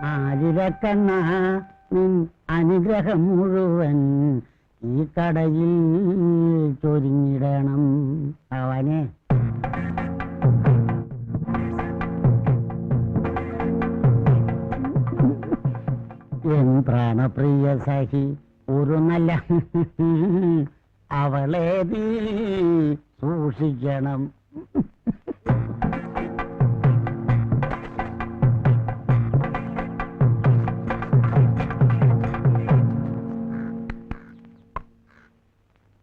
ആലിലക്കണ്ണ നിൻ അനുഗ്രഹം മുഴുവൻ ഈ കടയിൽ ചൊരിഞ്ഞിടണം. അവനെ എൻ പ്രാണപ്രിയ സഖി ഒരു നല്ല അവളെ നീ സൂക്ഷിക്കണം.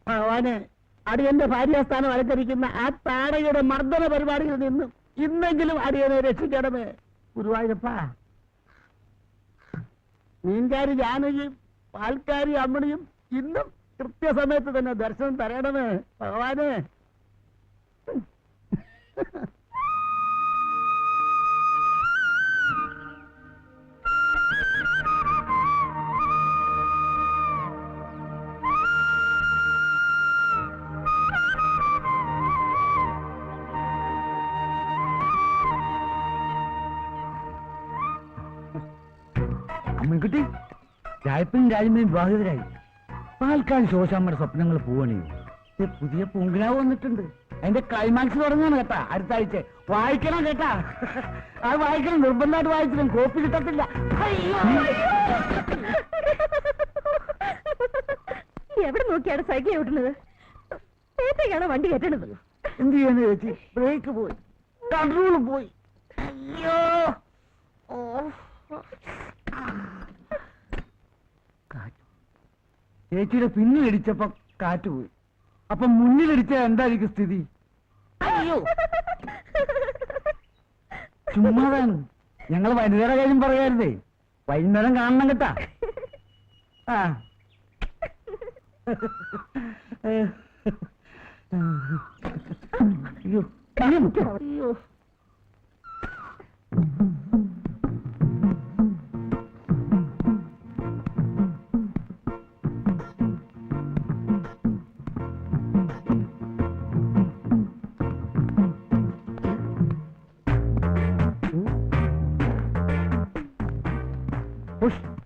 ഭഗവാനെ, അടിയന്റെ ഭാര്യാസ്ഥാനം അലങ്കരിക്കുന്ന ആ താടയുടെ മർദ്ദന പരിപാടിയിൽ നിന്നും ഇന്നെങ്കിലും അടിയനെ രക്ഷിക്കണമേ ഗുരുവായൂരപ്പ. മീൻകാരി ജാനകിയും പാൽക്കാരി അമ്മണിയും ഇന്നും കൃത്യസമയത്ത് തന്നെ ദർശനം തരണമേ ഭഗവാനെ. അമ്മൻകുട്ടി, രായപ്പനും രാജമ്മയും വിവാഹിതരായി. പാൽക്കാട് ശോശാമ്മയുടെ സ്വപ്നങ്ങൾ പോവണേ. പുതിയ പൂങ്കിനാവ് വന്നിട്ടുണ്ട്. അതിന്റെ ക്ലൈമാക്സ് തുടങ്ങാണ് കേട്ടാ അടുത്ത ആഴ്ച. വായിക്കണം കേട്ടാ, അത് വായിക്കണം, നിർബന്ധമായിട്ട് വായിച്ചിട്ടും കോപ്പി കിട്ടത്തില്ല. എവിടെ നോക്കിയാണ് സൈക്കിൾ ഓട്ടുന്നത്? നേരത്തേക്കാണ് വണ്ടി കയറ്റണത്. എന്ത് ചെയ്യാന്ന് ചേച്ചി, ബ്രേക്ക് പോയി, കൺട്രോൾ പോയി. അയ്യോ, ചേച്ചിയുടെ പിന്നിലിടിച്ചപ്പോ കാറ്റ് പോയി. അപ്പൊ മുന്നിലിടിച്ച എന്തായിരിക്കും സ്ഥിതി? അയ്യോ, ചുമ്മാതാണ്. ഞങ്ങൾ വനിതയുടെ കാര്യം പറയാറുതേ. വൈകുന്നേരം കാണണം കേട്ടാ. ആ അയ്യോ അയ്യോ,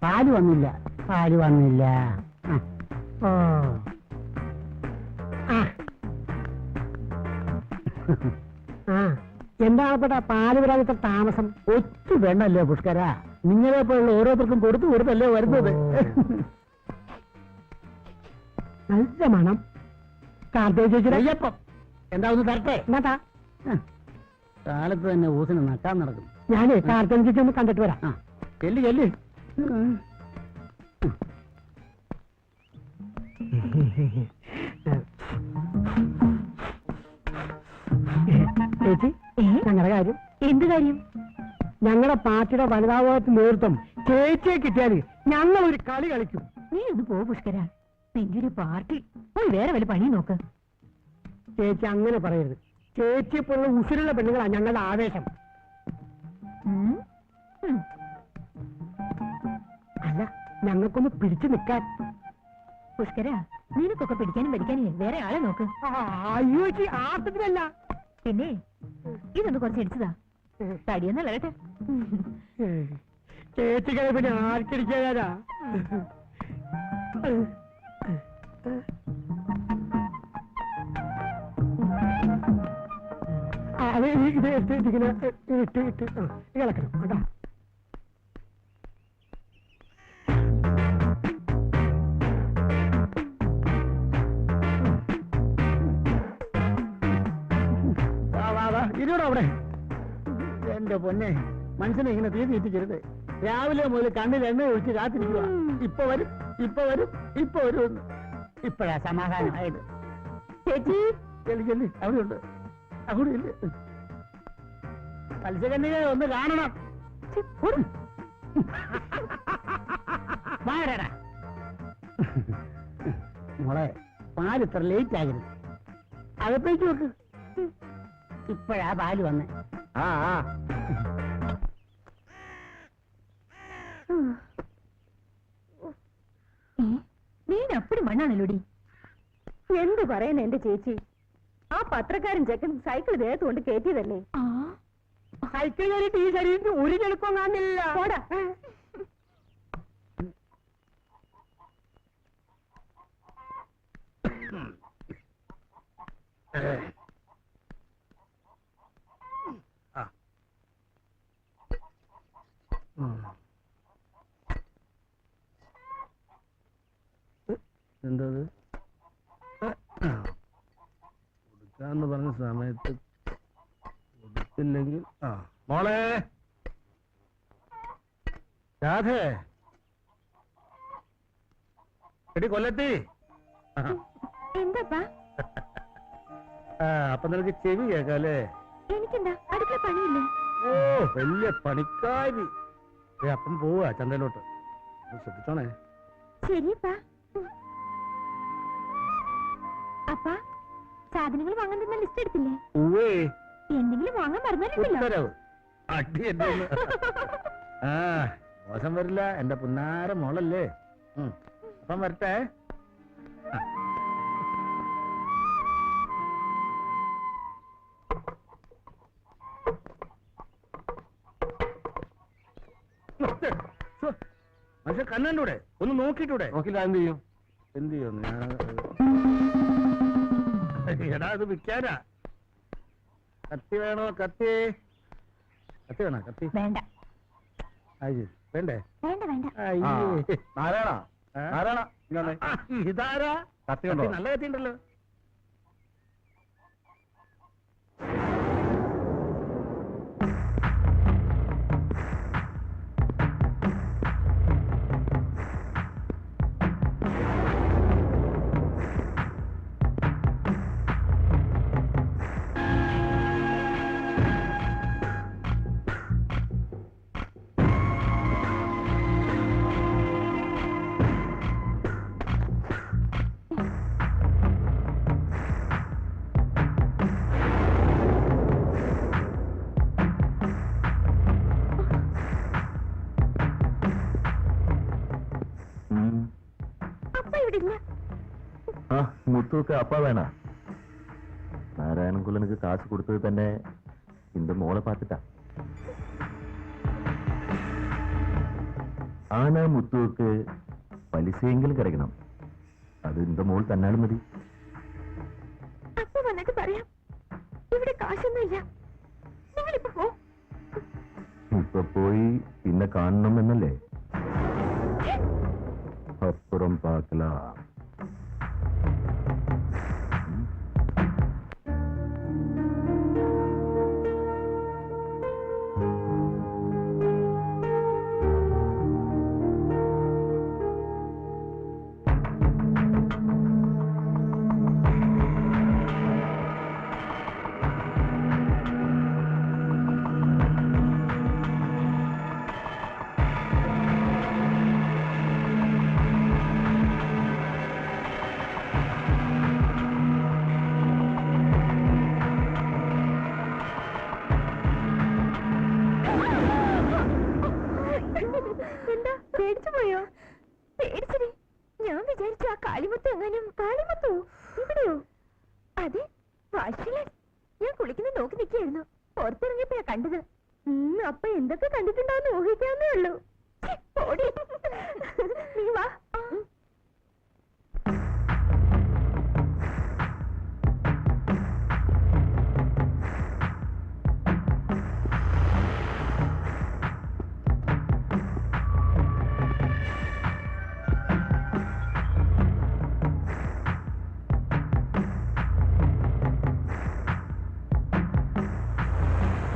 പാല് വന്നില്ല, പാല് വന്നില്ല. ഓ എന്താണപ്പെട്ട പാല് വരാൻ ഇത്ര താമസം? ഒറ്റ വേണല്ലേ പുഷ്കര, നിങ്ങളെ പോലുള്ള ഓരോരുത്തർക്കും കൊടുത്തു കൊടുത്തല്ലേ വരുന്നത്. നല്ല മണം. കാർത്തേച്ചിയുടെ അയ്യപ്പം എന്താ ഒന്ന് തരട്ടെ? എന്നാ കാലത്ത് തന്നെ ഊസിന് നട്ടാൻ നടക്കും. ഞാനേ കാർത്തേച്ചി ഒന്ന് കണ്ടിട്ട് വരാം. ചെല്ലി ചെല്ലി. ചേച്ചി, ഞങ്ങളുടെ കാര്യം. എന്ത് കാര്യം? ഞങ്ങളുടെ പാർട്ടിയുടെ വനിതാഭാഗത്ത് നേതൃത്വം ചേച്ചിയെ കിട്ടിയാൽ ഞങ്ങൾ ഒരു കളി കളിക്കും. നീ ഒന്ന് പോ പുഷ്കര, നിന്റെ ഒരു പാർട്ടി. പോയി വേറെ വല്ല പണി നോക്ക്. ചേച്ചി അങ്ങനെ പറയരുത്. ചേച്ചിയെ പോലുള്ള ഉസിരുള്ള പെണ്ണുങ്ങളാണ് ഞങ്ങളുടെ ആവേശം. അല്ല, ഞങ്ങൾക്കൊന്ന് പിടിച്ചു നിൽക്കാൻ. പുഷ്കര, നിനക്കൊക്കെ പിടിക്കാനും പഠിക്കാനും വേറെ ആളെ നോക്ക്. അയ്യോ ചേച്ചി, ആർത്തത്തിലല്ല. പിന്നെ ഇതൊന്ന് കുറച്ച് ഇടിച്ചതാ. തടിയൊന്നല്ല കേട്ടെ. ചേച്ചികളെ പിന്നെ ആർക്കടിക്കാനാ? അത് ഇത് ഇങ്ങനെ ഇട്ട് ഇട്ട് ഇളക്കണം കേട്ടാ. ഇരുവിടെ അവിടെ. എന്റെ പൊന്നെ, മനുഷ്യനെ ഇങ്ങനെ തീ തീറ്റിക്കരുത്. രാവിലെ മുതൽ കണ്ണിൽ എണ്ണ ഒഴിച്ച് കാത്തിരിക്കുക. ഇപ്പൊ വരും, ഇപ്പൊ വരും, ഇപ്പൊ വരും. ഇപ്പഴാ സമാധാനമായത്. ചേച്ചി ചെല്ലി ചെല്ലി, അവിടെയുണ്ട്. അവിടെ ഇല്ല. മത്സ്യകന്യകയെ ഒന്ന് കാണണം. മോളെ, പാല് ഇത്ര ലേറ്റ് ആകരുത്. അകത്തേക്ക് നോക്ക്. ഇപ്പഴാ പാല് വന്നേ. നീ അപ്പടി മണ്ണാണല്ലോടി. എന്ത് പറയുന്ന എന്റെ ചേച്ചി, ആ പത്രക്കാരൻ ചെക്കൻ സൈക്കിൾ ദേഹത്ത് കൊണ്ട് കയറ്റിയതല്ലേ. സൈക്കിൾ കയറിയിട്ട് ഈ ശരീരത്തിൽ ഒരു ചെളുപ്പം കാണില്ല. എന്താ കൊടുക്കാന്ന് പറഞ്ഞ സമയത്ത് കൊടുത്തില്ലെങ്കിൽ മോളെ രാധേ എടി കൊല്ലത്തി എന്താപ്പാ? അപ്പൊ നിനക്ക് ചെവി കേക്കാല്ലേ? എനിക്കെന്താ അടുക്കള പണിയില്ലേ? ഓ വലിയ പണിക്കാരി. അപ്പം പോവാ ചന്തയിലോട്ട്, ശ്രദ്ധിച്ചോണേ. ശരിയപ്പാ. അപ്പാ സാധനങ്ങൾ വാങ്ങാൻ തന്ന ലിസ്റ്റ് എടുത്തില്ലേ? എന്തെങ്കിലും വാങ്ങാൻ പറഞ്ഞാലുണ്ടല്ലോ. അടി എന്റെ മോശം വരില്ല, എന്റെ പുന്നാര മോളല്ലേ. അപ്പം വരട്ടെ. പക്ഷെ കണ്ണൂടെ ഒന്ന് നോക്കിട്ടൂടെ? നോക്കില്ല എന്ത് ചെയ്യും? എന്ത് ചെയ്യും? എടാ അത് വിൽക്കാനാ. കത്തി വേണോ? കത്തി കത്തി വേണോ? കത്തി വേണ്ട. വേണ്ടേ? വേണ്ട വേണ്ട. ഇതാരാ? കത്തി നല്ല കത്തി ഉണ്ടല്ലോ. മുത്തുവൊക്കെ அப்பா வேணா நாராயணகுலனுக்கு காசு கொடுத்தது തന്നെ இந்த മോളെ பார்த்துட்டா. ஆனா முத்துவுக்கு പലിശയെങ്കിലും കിടക്കണം. അത് இந்த മോൾ തന്നാലും മതി. അപ്പ വന്നിട്ട് പറയാം, ഇവിടെ കാശൊന്നുമില്ല, നിങ്ങളിപ്പോ പോ. ഇപ്പൊ പോയി പിന്നെ കാണണം എന്നല്ലേ? അപ്പുറം പാക്കലാ. എന്താ പേടിച്ചു പോയോ? പേടിച്ചേ. ഞാൻ വിചാരിച്ചു ആ കാളിമുത്ത് എങ്ങാനും. കാളിമുത്തോ? ഇവിടെയോ? അതെ, വാഷിലെ ഞാൻ കുളിക്കുന്ന നോക്കി നിൽക്കുകയായിരുന്നു. പുറത്തിറങ്ങിയപ്പോഴാ കണ്ടത്. അപ്പൊ എന്തൊക്കെ കണ്ടിട്ടുണ്ടാവുന്ന ഊഹിക്കാവുന്നേ ഉള്ളൂ. നീ വാ.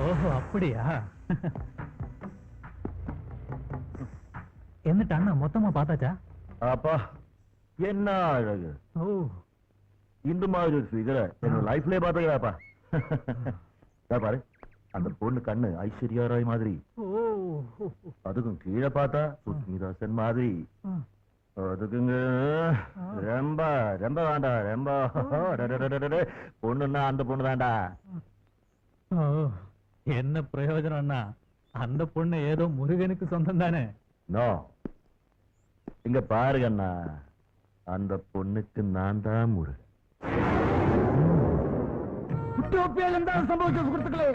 ஓஹோ அப்படியா? എന്നിട്ട് അണ്ണ മൊത്തമാ பார்த்தாச்சா? அப்பா என்ன அழகு. ஓ, இந்த மாதிரி ஒரு ஃபிகரை என்னோட லைஃப்லயே பார்த்தீங்களாப்பா. பாரு, அந்த பொண்ணு கண்ணு ஐஸ்வர்யா ராய் மாதிரி, ஓ, அதுக்கும் கீழே பார்த்தா சுஸ்மிதா சென் மாதிரி. அதுக்குங்க ரொம்ப ரொம்ப வேண்டாம், ரொம்ப பொண்ணுன்னா அந்த பொண்ணு தான்டா. ஓ, என்ன பிரயோஜனம் அண்ணா? அந்த பொண்ணு ஏதோ முருகனுக்கு சொந்தம் தானே? நோ, இங்க பாருங்கண்ணா, அந்த பொண்ணுக்கு நான் தான் முருகன். ഉറ്റോപ്യയിൽ എന്താണ് സംഭവിച്ചത് സുഹൃത്തുക്കളെ?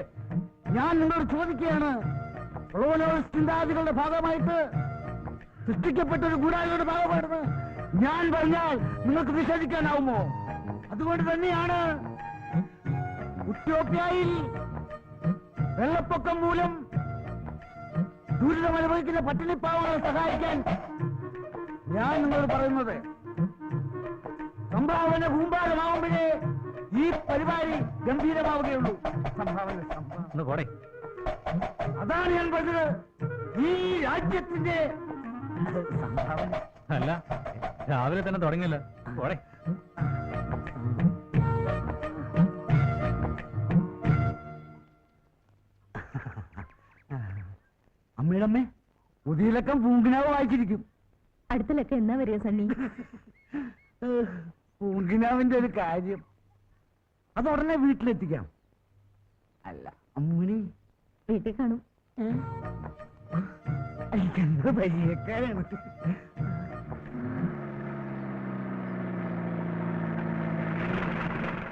ഞാൻ നിങ്ങളോട് ചോദിക്കുകയാണ്. ചിന്താഗതികളുടെ ഭാഗമായിട്ട് സൃഷ്ടിക്കപ്പെട്ട ഒരു ഗൂഢാലോചനയുടെ ഭാഗമായിട്ട് ഞാൻ പറഞ്ഞാൽ നിങ്ങൾക്ക് വിശ്വസിക്കാനാവുമോ? അതുകൊണ്ട് തന്നെയാണ് എത്യോപ്യയിൽ വെള്ളപ്പൊക്കം മൂലം ദുരിതമനുഭവിക്കുന്ന പട്ടിണിപ്പാവങ്ങളെ സഹായിക്കാൻ ഞാൻ നിങ്ങളോട് പറയുന്നത് സംഭാവന കൂമ്പാരമാവുമ്പോഴേ ഈ പരിപാടി ഗംഭീരമാവുകയുള്ളൂ. സംഭാവന അതാണ് ഞാൻ പറഞ്ഞത്. ഈ രാജ്യത്തിന്റെ സംഭാവന അല്ല, രാവിലെ തന്നെ തുടങ്ങിയല്ലോ. പോടെ. അമ്മയുടെ പുതിയ ലക്കം പൂങ്കിനാവ് വായിച്ചിരിക്കും. അടുത്ത ലക്കം എന്നാ വരിക സണ്ണി? പൂങ്കിനാവിന്റെ ഒരു കാര്യം അത് ഉടനെ വീട്ടിലെത്തിക്കാം. അല്ല അമ്മിണി വീട്ടിൽ കാണും. എനിക്കെന്താ പരിചയക്കാരാണ്.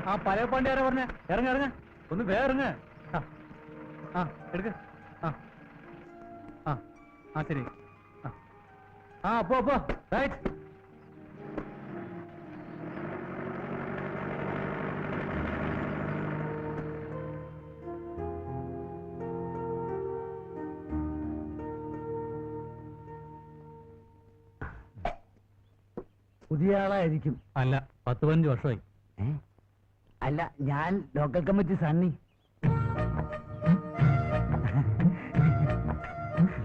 ആ പഴയ പാണ്ടി ആരാ പറഞ്ഞ? ഇറങ്ങ ഇറങ്ങ, ഒന്ന് വേറങ്ങ. ആ എടുക്ക. ആ ശരി. പോ റൈറ്റ്. പുതിയ ആളായിരിക്കും. അല്ല, 10-15 വർഷമായി. അല്ല, ഞാൻ ലോക്കൽ കമ്മിറ്റി സണ്ണി.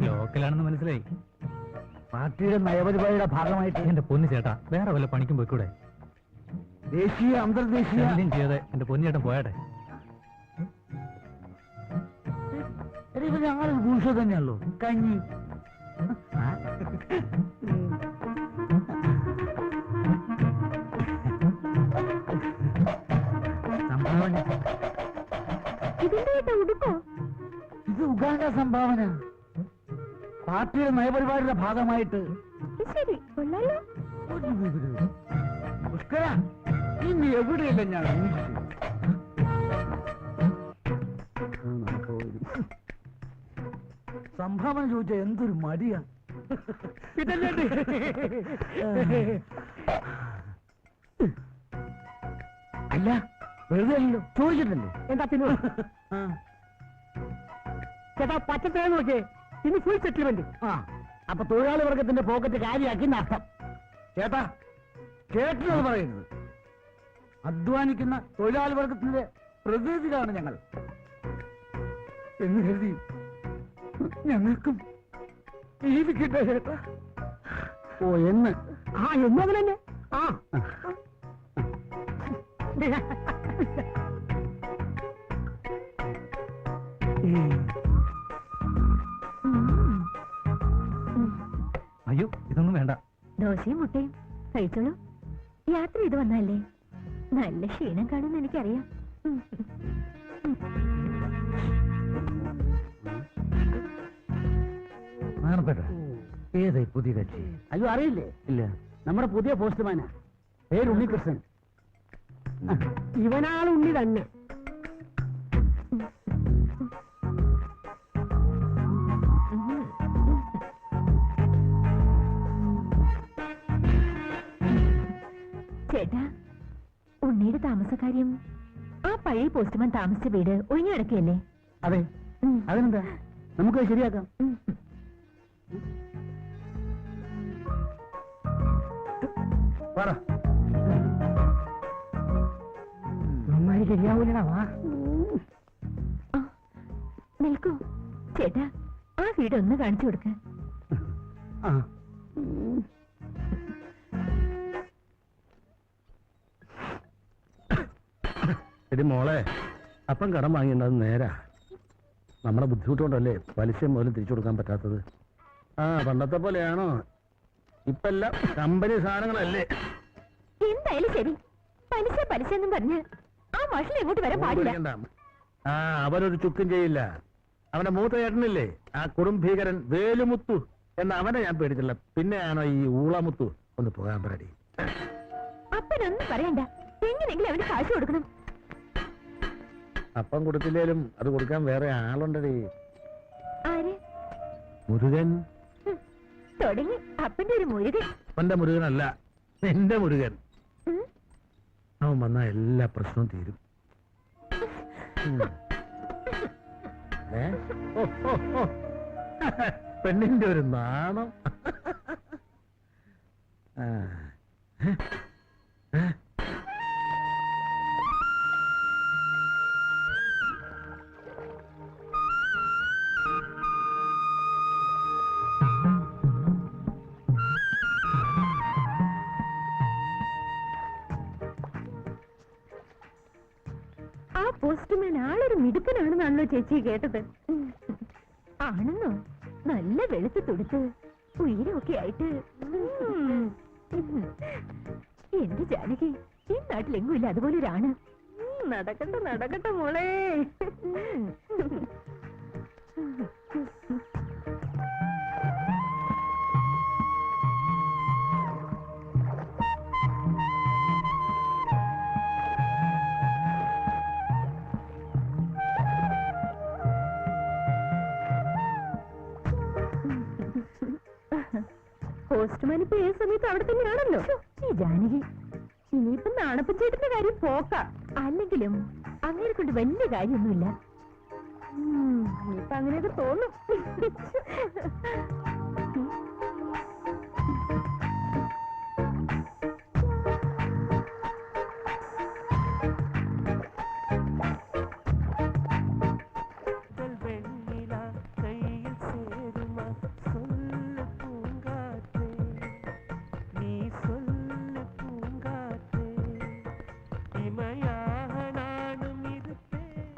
ലോക്കലാണെന്ന് മനസ്സിലായി. പാർട്ടിയുടെ നയപരിപാടിയുടെ ഭാഗമായിട്ട് എന്റെ പൊന്നു ചേട്ടാ, വേറെ വല്ല പണിക്കും പോയിക്കൂടെ? ദേശീയ അന്തർദേശീയ എന്തും ചെയ്യാതെ എന്റെ പൊന്നു ചേട്ടൻ പോയാട്ടെ. ഞങ്ങൾ ഭൂഷ തന്നെയല്ലോ. കഞ്ഞി സംഭാവന. ഇതിന്റെ ഉടുപ്പോ? ഇത് ഉഗാണ്ട സംഭാവന. പാർട്ടിയുടെ നയപരിപാടിയുടെ ഭാഗമായിട്ട്. ശരി, കൊള്ളാലോ. പുഷ്കര, ഇനി എവിടെയല്ല ഞാൻ സംഭാവന ചോദിച്ചാൽ എന്തൊരു മടിയാ. അല്ല, വെറുതെ അല്ലല്ലോ, ചോദിച്ചിട്ടല്ലേ. എന്താ പിന്നെ ചേട്ടാ പച്ചത്തേ നോക്കിയേ, ഇനി ഫുൾ സെറ്റിൽമെന്റ്. അപ്പൊ തൊഴിലാളി വർഗത്തിന്റെ പോക്കറ്റ് കാര്യമാക്കി നഷ്ടം. ചേട്ടാ, കേട്ടത് പറയുന്നത്. അധ്വാനിക്കുന്ന തൊഴിലാളി വർഗത്തിന്റെ പ്രതിനിധികളാണ് ഞങ്ങൾ എന്ന് കരുതി ഞങ്ങൾക്കും ജീവിക്കട്ടെ ചേട്ടാ. ഓ, എന്ന് എന്നതിൽ തന്നെ. അയ്യോ, ഇതൊന്നും വേണ്ട. ദോശയും മുട്ടയും കഴിച്ചോളൂ. യാത്ര ചെയ്ത് വന്നല്ലേ, നല്ല ക്ഷീണം കാണുമെന്ന് എനിക്കറിയാം. ഏതായി പുതിയ കക്ഷി? അയ്യോ, അറിയില്ലേ? ഇല്ല. നമ്മുടെ പുതിയ പോസ്റ്റ്മാനാ, പേര് ഉണ്ണികൃഷ്ണൻ. ഇവനാൾ ഉണ്ണി തന്നെ. ചേട്ടാ, ഉണ്ണിയുടെ താമസക്കാര്യം ആ പഴയ പോസ്റ്റ്മാൻ താമസിച്ച വീട് ഒഴിഞ്ഞു കിടക്കുകയല്ലേ? അതെ, അതിനെന്താ, നമുക്ക് ശരിയാക്കാം. നന്നായി ശരിയാവൂലടാ. വാ, നിൽക്കൂ ചേട്ടാ, ആ വീട് ഒന്ന് കാണിച്ചു കൊടുക്ക. എടി മോളെ, അപ്പം കടം വാങ്ങിയത് നേരാ. നമ്മളെ ബുദ്ധിമുട്ടുകൊണ്ടല്ലേ പലിശ മുതൽ തിരിച്ചു കൊടുക്കാൻ പറ്റാത്തത്. പണ്ടത്തെ പോലെയാണോ? ഇപ്പെല്ലാം കമ്പനി സാധനങ്ങളല്ലേ. എന്തായാലും ശരി, പലിശ പലിശ എന്നും പറഞ്ഞ് ആ മാഷിൽ എങ്ങോട്ട് വരാൻ പാടില്ല. അവനൊരു ചുക്കും ചെയ്യില്ല. അവന്റെ മൂത്ത ചേട്ടനില്ലേ, ആ കുടുംബീകരൻ വേലുമുത്തു എന്ന അവനെ ഞാൻ പേടിച്ചില്ല. പിന്നെയാണോ ഈ ഊളമുത്തു? ഒന്ന് പോകാൻ പറയടി. അപ്പനൊന്നും പറയണ്ട, എങ്ങനെയെങ്കിലും അവന് കാശ് കൊടുക്കണം. അപ്പം കൊടുത്തില്ലേലും അത് കൊടുക്കാൻ വേറെ ആളുണ്ടടി. ആര്? മുരുകൻ. തുടങ്ങി അപ്പന്റെ ഒരു മുരുകൻ. അപ്പന്റെ മുരുകനല്ല, എന്റെ മുരുകൻ. അവൻ വന്നാ എല്ലാ പ്രശ്നവും തീരും. പെണ്ണിന്റെ ഒരു നാണം. ആ പോസ്റ്റ്മാൻ ആളൊരു മിടുക്കനാണെന്നാണല്ലോ ചേച്ചി കേട്ടത്. ആണെന്നോ? നല്ല വെളുത്ത് തുടുത്ത് ഉയരമൊക്കെ ആയിട്ട്. എന്റെ ജാനകി, ഈ നാട്ടിലെങ്ങും ഇല്ല അതുപോലെ ഒരാണ്. നടക്കട്ടെ നടക്കട്ടെ മോളെ. പോസ്റ്റ്മാൻ ഇപ്പൊ ഏത് സമയത്ത് അവിടെ തന്നെയാണല്ലോ. ഈ ജാനകി, ഇനിയിപ്പൊ നാണപ്പച്ചേട്ടന്റെ കാര്യം പോക്ക. അല്ലെങ്കിലും അങ്ങനെ കൊണ്ട് വലിയ കാര്യമൊന്നുമില്ല. ഇനിയിപ്പൊ അങ്ങനെയൊക്കെ തോന്നും.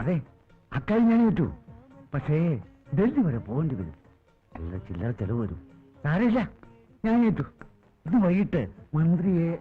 അതെ, അക്കാര്യം ഞാൻ ഏറ്റു. പക്ഷേ ഡൽഹി വരെ പോകേണ്ടി വരും. നല്ല ചില്ലറ ചെലവ് വരും. സാരമില്ല, ഞാൻ ഏറ്റു. ഇത് വൈകിട്ട് മന്ത്രിയെ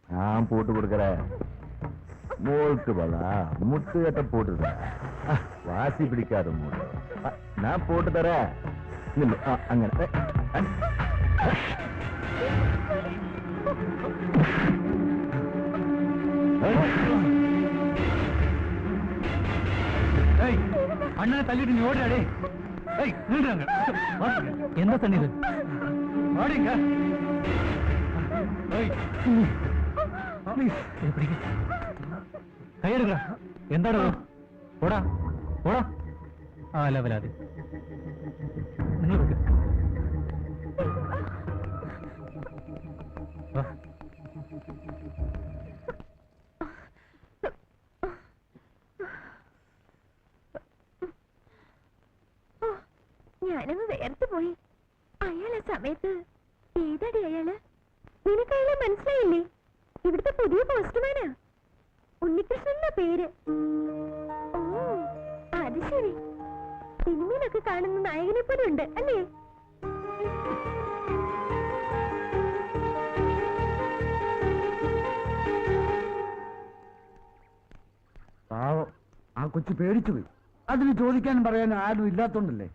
நான் போட்டு கொடுக்கறேன். மோளுக்கு பலா முட்டு கட்ட போட்டு வாசி பிடிக்காத மூடு. நான் போட்டு தரேன். അങ്ങനെ அண்ணனை தள்ளிட்டு நீ ஓடுறாடே. എന്താ തണ്ണി ഇത്? ഓടിങ്ക കൈയെടുക്ക. എന്താടോ? ഓടാ ഓടാ. ആ ലെവലാതി നിങ്ങൾ വെക്ക്. ഞാനങ്ങ് വേർത്ത് പോയി. അയാൾ ആ സമയത്ത് ഏതാടി അയാള്? നിനക്ക് അയാളെ മനസ്സിലായില്ലേ? ഇവിടുത്തെ പുതിയ പോസ്റ്റ്മാനാ. ഉണ്ണികൃഷ്ണന്റെ പേര്. ഓ, അത് ശരി. സിനിമയിലൊക്കെ കാണുന്ന നായകനെ പോലെ ഉണ്ട് അല്ലേ? പാവം, ആ കൊച്ചു പേടിച്ചു പോയി. അതിന് ചോദിക്കാനും പറയാനും ആരും ഇല്ലാത്തോണ്ടല്ലേ.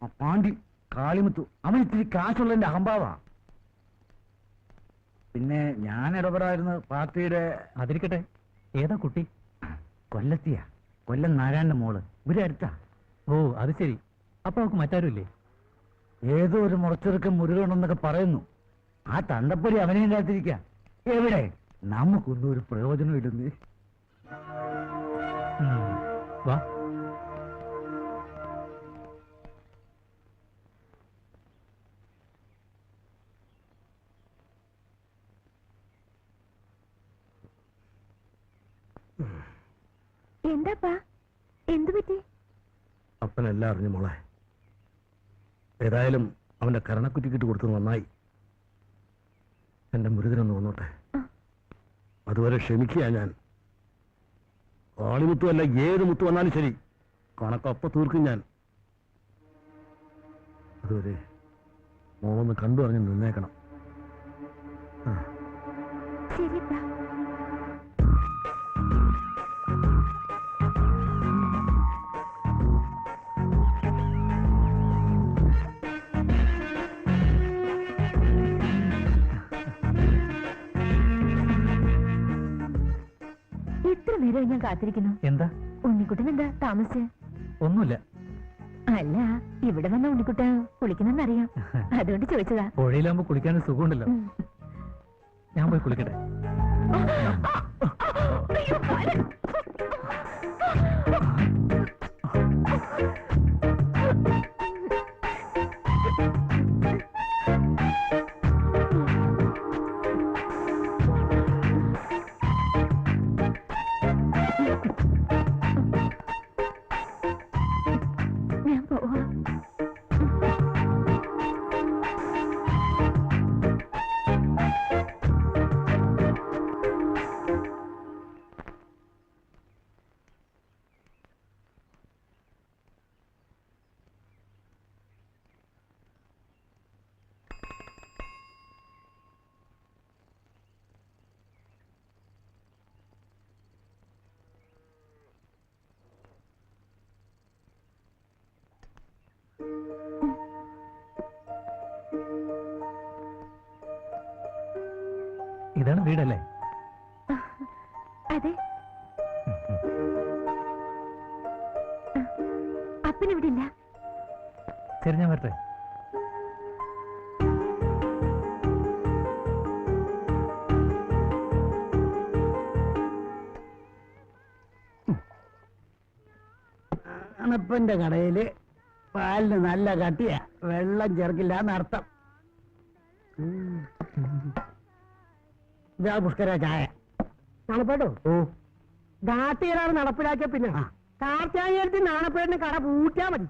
ആ പാണ്ടി കാളിമുത്തു അവൻ ഇത്തിരി കാശുള്ളതിന്റെ അഹംഭാവാ. പിന്നെ ഞാൻ ഇടപെടായിരുന്നു പാർട്ടിയുടെ. അതിരിക്കട്ടെ, ഏതാ കുട്ടി? കൊല്ലത്തിയാ, കൊല്ലം നാരായണന്റെ മോള്. ഇവിടെ അടുത്താ. ഓ, അത് ശരി. അപ്പൊ അവർക്ക് മറ്റാരുമില്ലേ? ഏതോ ഒരു മുറച്ചെറുക്കം മുരുകണെന്നൊക്കെ പറയുന്നു. ആ തണ്ടപ്പൊലി അവനെ ഇല്ലാത്തിരിക്ക. എവിടെ നമുക്കൊന്നും ഒരു പ്രയോജനം ഇടുന്നേ. വാ. എന്താപ്പാ, എന്തു പറ്റി? അപ്പനെല്ലാം അറിഞ്ഞു മോളെ. ഏതായാലും അവന്റെ കരണക്കുറ്റിക്കിട്ട് കൊടുത്തത് നന്നായി. എന്റെ മുരുകനൊന്ന് വന്നോട്ടെ. അതുവരെ ക്ഷമിക്കുക ഞാൻ. കാളിമുത്തു അല്ല, ഏത് മുത്തു വന്നാലും ശരി, കണക്കൊപ്പം തീർക്കും ഞാൻ. അതുവരെ മോളൊന്ന് കണ്ടു അറിഞ്ഞ് നിന്നേക്കണം. ശരിപ്പാ. നേരമായി ഞാൻ കാത്തിരിക്കുന്നു. എന്താ? ഉണ്ണിക്കുട്ടൻ എന്താ താമസിച്ച്? ഒന്നുമില്ല. അല്ല, ഇവിടെ വന്ന ഉണ്ണിക്കുട്ടൻ കുളിക്കുന്നെന്നറിയാം, അതുകൊണ്ട് ചോദിച്ചതാ. പുഴയിലാകുമ്പോ കുളിക്കാൻ സുഖമുണ്ടല്ലോ. ഞാൻ പോയി കുളിക്കട്ടെ. അയ്യോ, കാല്. ഞാൻ പോവാ. ഇതാണ് വീടല്ലേ? അതെ. അപ്പനിവിടെ ഇല്ല. ശരി, ഞാൻ വരട്ടെ. അണപ്പന്റെ കടയില് പാലിന് നല്ല കട്ടിയാ, വെള്ളം ചേർക്കില്ല എന്നർത്ഥം. ഇതാ പുഷ്കര ചായ. നാണപ്പേട്ടോ? ഓ, ദാട്ടീരാണ് നടപ്പിലാക്കിയ പിന്നെ കാർത്തിയായത്തി നാണപ്പേടിന് കട പൂട്ടിയാ മതി.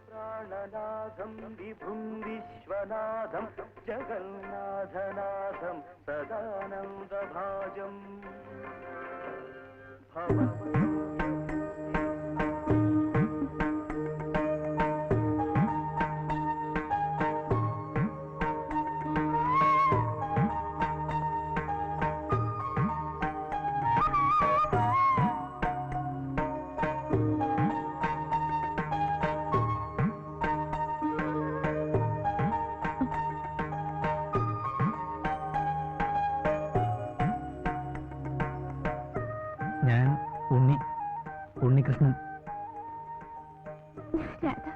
പ്രാണനാഥം വിഭും വിശ്വനാഥം ജഗന്നാഥനാഥം സദാനന്ദഭാജം ഞാൻ ഉണ്ണികൃഷ്ണൻ. രാധ.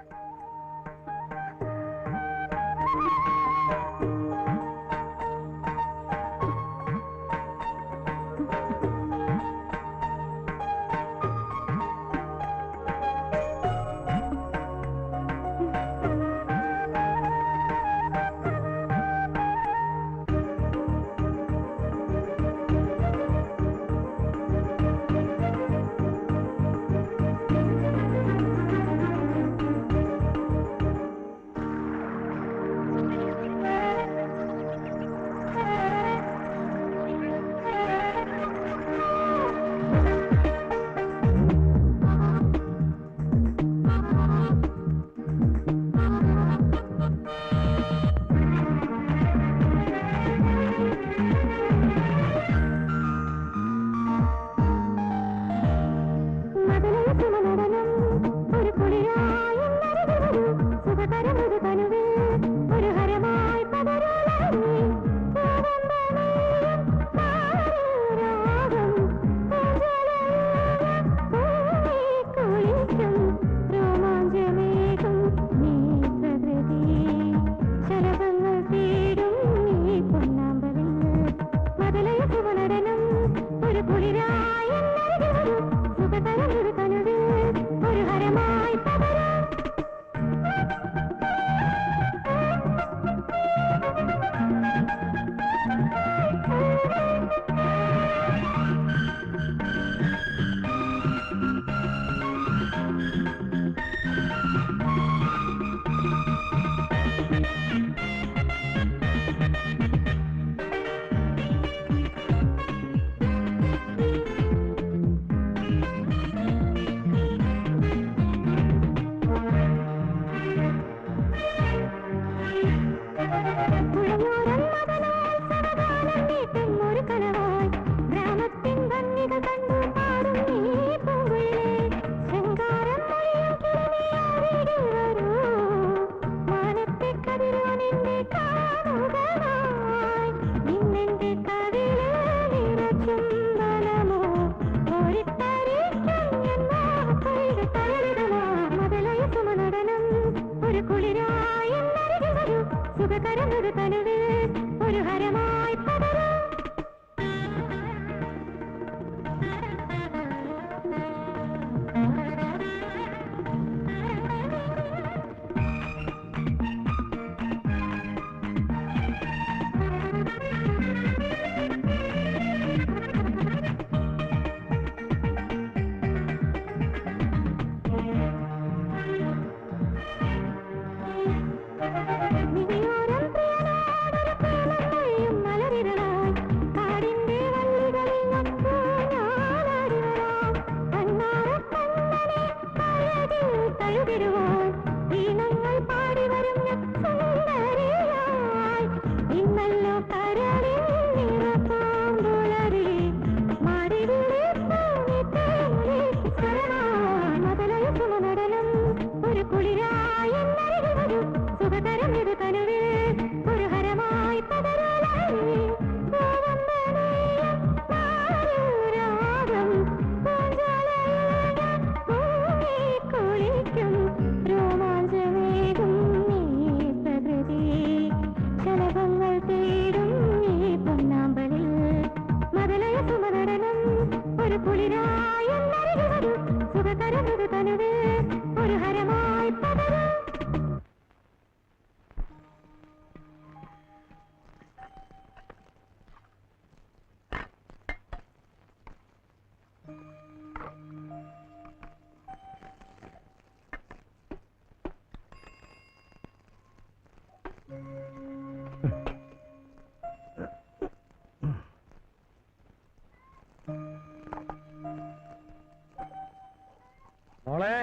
മോളെ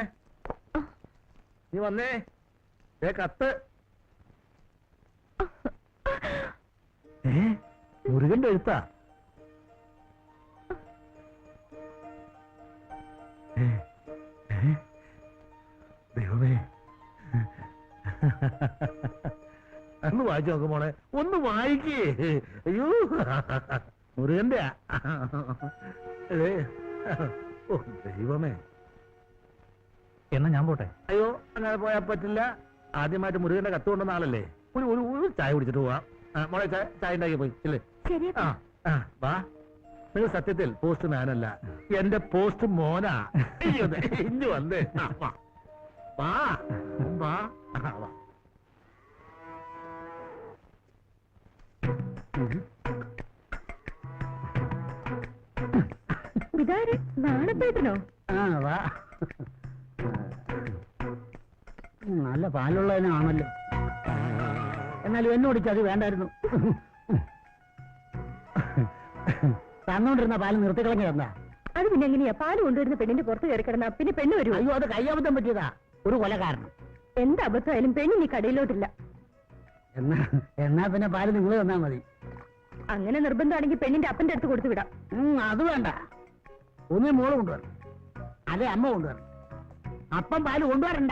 നീ വന്നേ കത്ത്. മുരുകന്റെ എഴുത്താ? ദൈവമേ, ഒന്ന് വായിച്ചു നോക്ക് മോളെ, ഒന്ന് വായിക്കേ. അയ്യോ, മുരുകന്റെ ദൈവമേ. എന്നാ ഞാൻ പോട്ടെ. അയ്യോ, അങ്ങനെ പോയാൽ പറ്റില്ല. ആദ്യമായിട്ട് മുരുകന്റെ കത്ത് കൊണ്ടുവന്ന ആളല്ലേ, ഒരു ചായ കുടിച്ചിട്ട് പോവാം. മോളെ ചായ ഉണ്ടാക്കി പോയി ഇല്ലേ? വാ. നിങ്ങൾ സത്യത്തിൽ പോസ്റ്റ് മാനല്ല, എന്റെ പോസ്റ്റ് മോനാ. ഇഞ്ഞു വന്നേ. വാ വാ വാ. ഇതാര് നാണപ്പേട്ടനോ? വാ. നല്ല പാലുള്ളതിനാണല്ലോ. എന്നാലും എന്നോട് അത് വേണ്ടായിരുന്നു. തന്നോണ്ടിരുന്ന പാല് നിർത്തിക്കളഞ്ഞ തന്നാ. അത് പിന്നെ എങ്ങനെയാ പാല് കൊണ്ടുവരുന്ന പെണ്ണിന്റെ പുറത്ത് കയറി കിടന്ന പിന്നെ പെണ്ണ് വരും? അയ്യോ, അത് കയ്യബദ്ധം പറ്റിയതാ, ഒരു കൊല കാരണം. എന്ത് അബദ്ധമായാലും പെണ്ണിനി കടയിലോട്ടില്ല. എന്നാ പിന്നെ പാല് നിങ്ങൾ തന്നാ മതി. അങ്ങനെ നിർബന്ധമാണെങ്കിൽ പെണ്ണിന്റെ അപ്പന്റെ അടുത്ത് കൊടുത്തു വിടാം. അത് വേണ്ട. ഒന്നേ മോള് കൊണ്ടുവരണം, അതെ അമ്മ കൊണ്ടുവരണം. അപ്പം പാല് കൊണ്ടുവരണ്ട.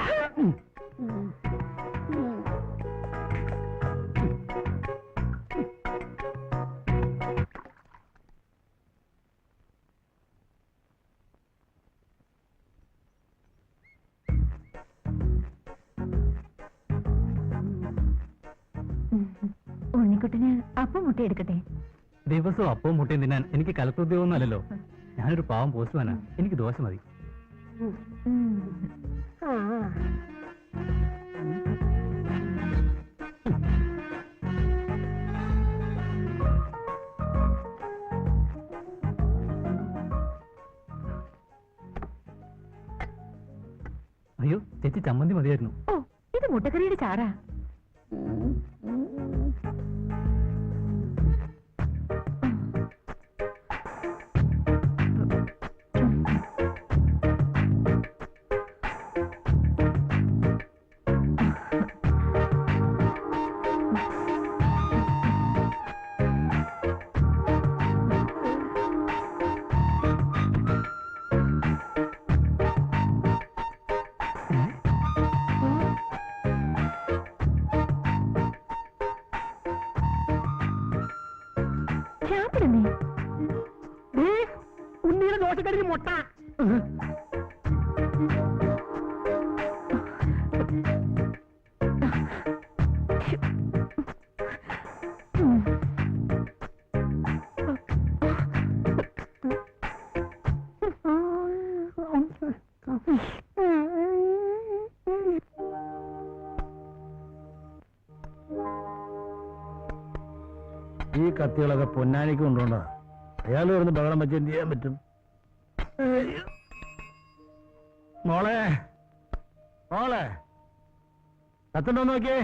ഉണ്ണിക്കുട്ടന് അപ്പം മുട്ടയെടുക്കട്ടെ? ദിവസവും അപ്പവും മുട്ടയും തിന്നാൻ എനിക്ക് കലക്ടറുദ്യോഗമൊന്നും അല്ലല്ലോ. ഞാനൊരു പാവം പോസ്റ്റ്മാനാ, എനിക്ക് ദോശ മതി. അയ്യോ ചേച്ചി, ചമ്മന്തി മതിയായിരുന്നു. ഓ, ഇത് മുട്ടക്കറിയുടെ ചാറാ. ഉണ്ണിയുടെ ദോശക്കടിക്ക് മുട്ട. ഈ കത്തികളൊക്കെ പൊന്നാനിക്ക് കൊണ്ടുപോണ്ടാ. അയാൾ വരുന്ന ബഹളം വെച്ച് എന്ത് ചെയ്യാൻ പറ്റും? മോളെ മോളെ, കത്തുണ്ടോ നോക്കിയേ.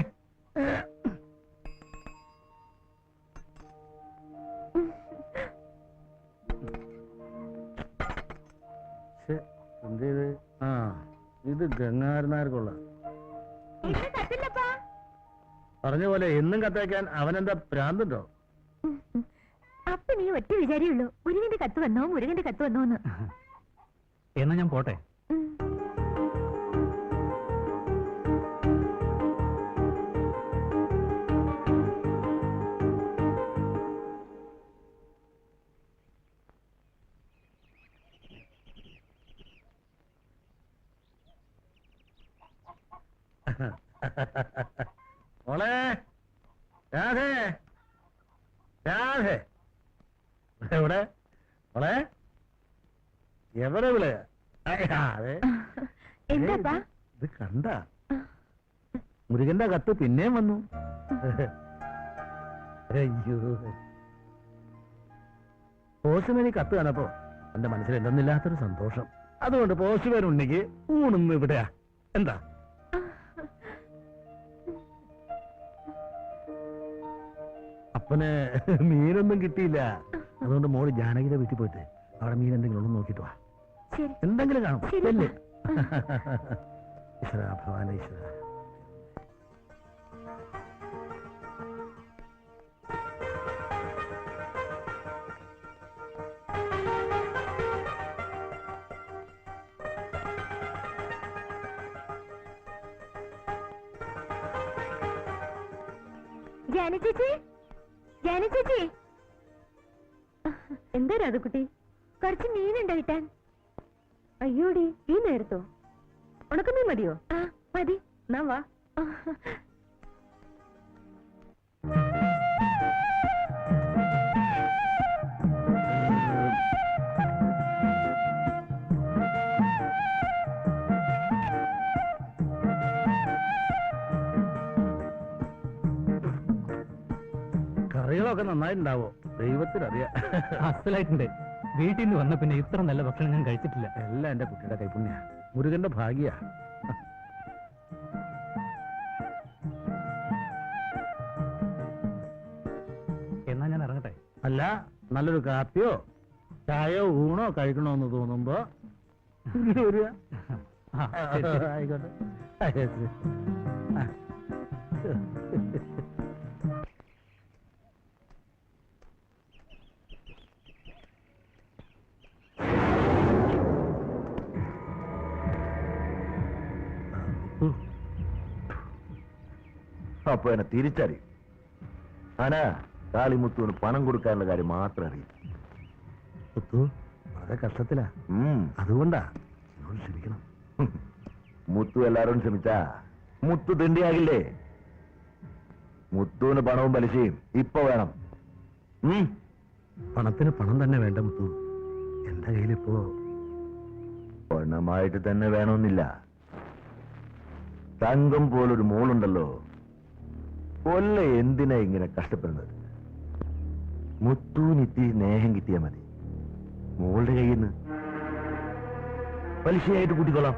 എന്ത് ചെയ്ത്? ഇത് ഗംഗാരനാർക്കുള്ള പറഞ്ഞ പോലെ എന്നും കത്തയക്കാൻ അവനെന്താ ഭ്രാന്തുണ്ടോ? അപ്പൊ നീ ഒറ്റ വിചാരിയുള്ളൂ, മുരുകന്റെ കത്ത് വന്നോ മുരുകന്റെ കത്ത് വന്നോന്ന്. എന്നാ ഞാൻ പോട്ടെ. മോളെ രാധേ, രാധേ എവിടെ? മോളെ എവിടെ വിള? എന്താ ഇത് കണ്ട? മുരുകന്റെ കത്ത് പിന്നെയും വന്നു. അയ്യോ, പോസ്റ്റ്മാൻ കത്ത് കാണപ്പോ എന്റെ മനസ്സിൽ എന്തെന്നില്ലാത്തൊരു സന്തോഷം. അതുകൊണ്ട് പോസ്റ്റ്മാൻ ഉണ്ണിക്ക് ഊണുന്നു ഇവിടെയാ. എന്താ അപ്പന് മീനൊന്നും കിട്ടിയില്ല. അതുകൊണ്ട് മോള് ജാനകിയുടെ വീട്ടിൽ പോയിട്ട് അവിടെ മീൻ എന്തെങ്കിലും ഉള്ളു നോക്കിട്ട് വാ. എന്തെങ്കിലും കാണും. ഈശ്വര ഭഗവാൻ ഈശ്വര. ജാനി ചേച്ചി, ജാനി ചേച്ചി, എന്താ രാധക്കുട്ടി? കുറച്ച് മീനുണ്ടോ കിട്ടാൻ? അയ്യോടി, ഈ നേരത്തോ? ഉണക്കമീൻ മതിയോ? ആ മതി. എന്നാ വാ. കറികളൊക്കെ നന്നായിട്ടുണ്ടാവോ? ദൈവത്തിനറിയാം. അസലായിട്ടുണ്ട്. വീട്ടിൽ നിന്ന് വന്ന പിന്നെ ഇത്ര നല്ല ഭക്ഷണം ഞാൻ കഴിച്ചിട്ടില്ല. എല്ലാം എന്റെ കുട്ടിയുടെ കൈപ്പുണ്യ, മുരുകന്റെ ഭാഗ്യ. എന്നാ ഞാൻ ഇറങ്ങട്ടെ. അല്ല, നല്ലൊരു കാപ്പിയോ ചായയോ ഊണോ കഴിക്കണോന്ന് തോന്നുമ്പോ ഇങ്ങോട്ട് വരിക. ആ, ശരി, ശരി. ആയിക്കോട്ടെ. അപ്പൊ എന്നെ തിരിച്ചറിയും. ആനാ കാളിമുത്തുവിന് പണം കൊടുക്കാനുള്ള കാര്യം മാത്രം അറിയും. മുത്തു വളരെ കഷ്ടത്തിലാ, അതുകൊണ്ടാ എന്നോട് ക്ഷമിക്കണം. മുത്തു എല്ലാരോടും ക്ഷമിച്ചാ മുത്തു തിണ്ടിയാകില്ലേ? മുത്തുവിന് പണവും പലിശയും ഇപ്പൊ വേണം. പണത്തിന് പണം തന്നെ വേണ്ട മുത്തു. എന്റെ കയ്യിലിപ്പോ പണമായിട്ട് തന്നെ വേണമെന്നില്ല. തങ്കം പോലൊരു മോളുണ്ടല്ലോ, കൊല്ല എന്തിനാ ഇങ്ങനെ കഷ്ടപ്പെടുന്നത്? മുത്തുവിനിത്തി സ്നേഹം കിട്ടിയാ മതി. മോളുടെ കയ്യിൽ നിന്ന് പലിശയായിട്ട് കൂട്ടിക്കൊള്ളാം.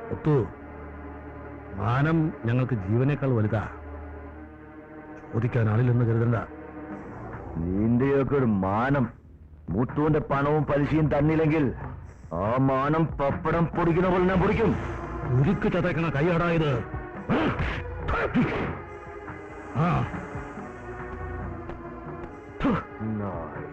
മുത്തു, മാനം ഞങ്ങൾക്ക് ജീവനേക്കാൾ വലുതാ. ചോദിക്കാൻ ആളില്ലെന്ന് കരുതണ്ട. നിന്റെയൊക്കെ ഒരു മാനം മുത്തുവിന്റെ പണവും പലിശയും തന്നില്ലെങ്കിൽ ആ മാനം പപ്പടം പൊടിക്കുന്ന പോലെ ഞാൻ പൊടിക്കും. ഉരുക്ക് ചതക്കണ കൈയാടായത്. ആ നായ്.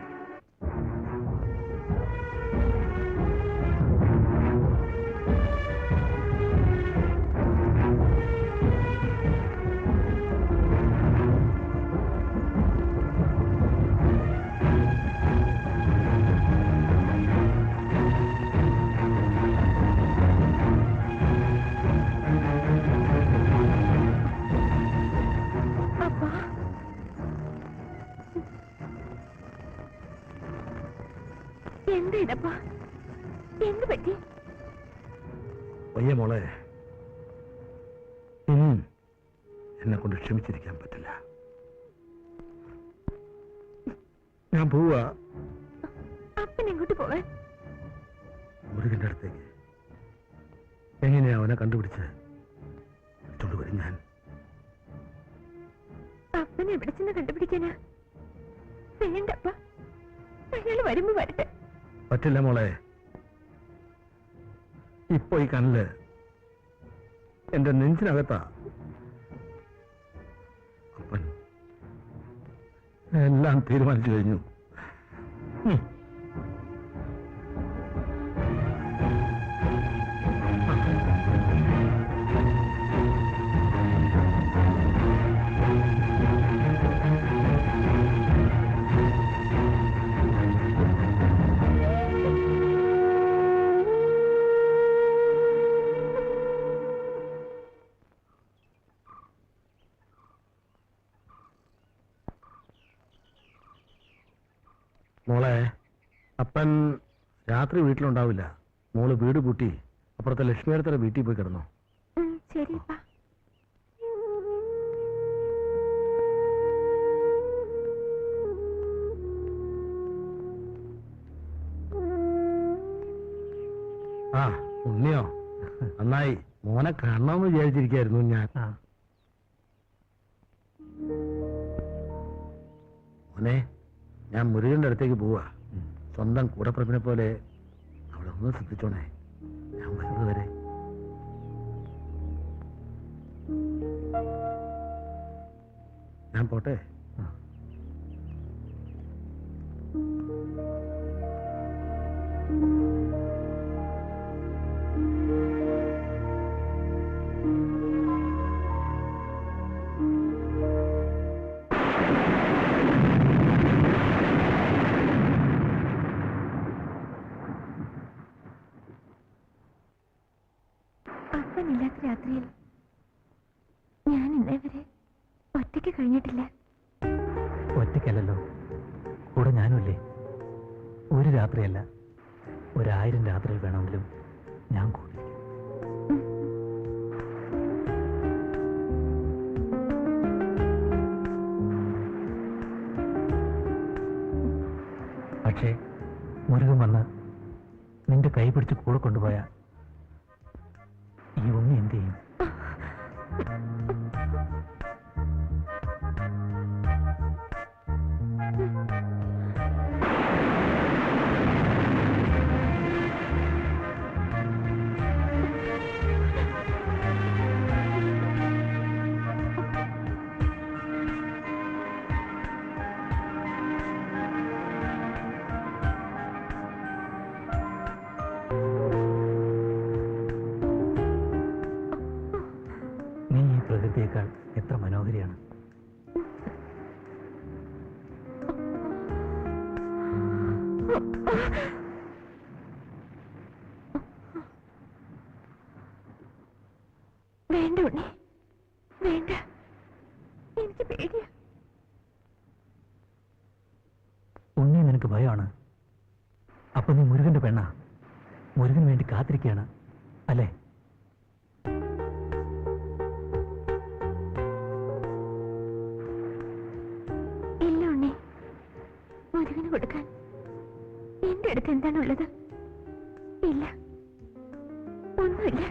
എന്താ ഇതപ്പാ? എന്ത് പറ്റി? വയ്യ മോളെ, എന്നെ കൊണ്ട് ക്ഷമിച്ചിരിക്കാൻ പറ്റില്ല. ഞാൻ പോവാ. അപ്പൻ എങ്ങോട്ട് പോവാൻ? മുരുകന്റെ അടുത്തേക്ക്. എങ്ങനെയാ അവനെ കണ്ടുപിടിച്ച് വിളിച്ചോണ്ടുവരും ഞാൻ. അപ്പനെ എവിടെ ചെന്ന് കണ്ടുപിടിക്കാനാ? വേണ്ടപ്പ, അയാൾ വരുമ്പോ വരട്ടെ. പറ്റില്ല മോളെ. ഇപ്പൊ ഈ കനല് എന്റെ നെഞ്ചിനകത്താ. അപ്പൻ എല്ലാം തീരുമാനിച്ചു കഴിഞ്ഞു. മോളെ, അപ്പൻ രാത്രി വീട്ടിലുണ്ടാവില്ല. മോള് വീട് പൂട്ടി അപ്പുറത്തെ ലക്ഷ്മിയടുത്ത വീട്ടിൽ പോയി കിടന്നു. ശരിപ്പാ. ആ ഉണ്ണിയോ, നന്നായി. മോനെ കാണണമെന്ന് വിചാരിച്ചിരിക്കായിരുന്നു ഞാൻ. മോനെ, ഞാൻ മുരുകന്റെ അടുത്തേക്ക് പോവാ. സ്വന്തം കൂടപ്പുറപ്പിനെ പോലെ അവിടെ ഒന്ന് ശ്രദ്ധിച്ചോണേ. ഞാൻ ഞാൻ വരുന്നത് വരെ. ഞാൻ പോട്ടെ. അപ്പനില്ലാത്ത രാത്രിയിൽ ഞാൻ ഇന്നേ വരെ ഒറ്റയ്ക്ക് കഴിഞ്ഞിട്ടില്ല. ഒറ്റയ്ക്കല്ലല്ലോ, കൂടെ ഞാനുമില്ലേ. ഒരു രാത്രിയല്ല, 1000 രാത്രിയിൽ വേണമെങ്കിലും ഞാൻ കൂടിയിരിക്കും. പക്ഷേ മുരുകൻ വന്ന് നിന്റെ കൈ പിടിച്ച് കൂടെ കൊണ്ടുപോയ ഈ ഉണ്ണി എന്ത് ചെയ്യും? നീ ഈ പ്രകൃതിയേക്കാൾ എത്ര മനോഹരിയാണ്. വേണ്ട ഉണ്ണി, വേണ്ട, എനിക്ക് പേടിയാ. ഉണ്ണി നിനക്ക് ഭയമാണ്. അപ്പൊ നീ മുരുകന്റെ പെണ്ണാ. മുരുകന് വേണ്ടി കാത്തിരിക്കുകയാണ് അല്ലേ? ഇല്ല ഉണ്ണി, മുരുകന് കൊടുക്കാൻ എന്റെ അടുത്ത് എന്താണുള്ളത്? ഇല്ല, ഒന്നുമില്ല.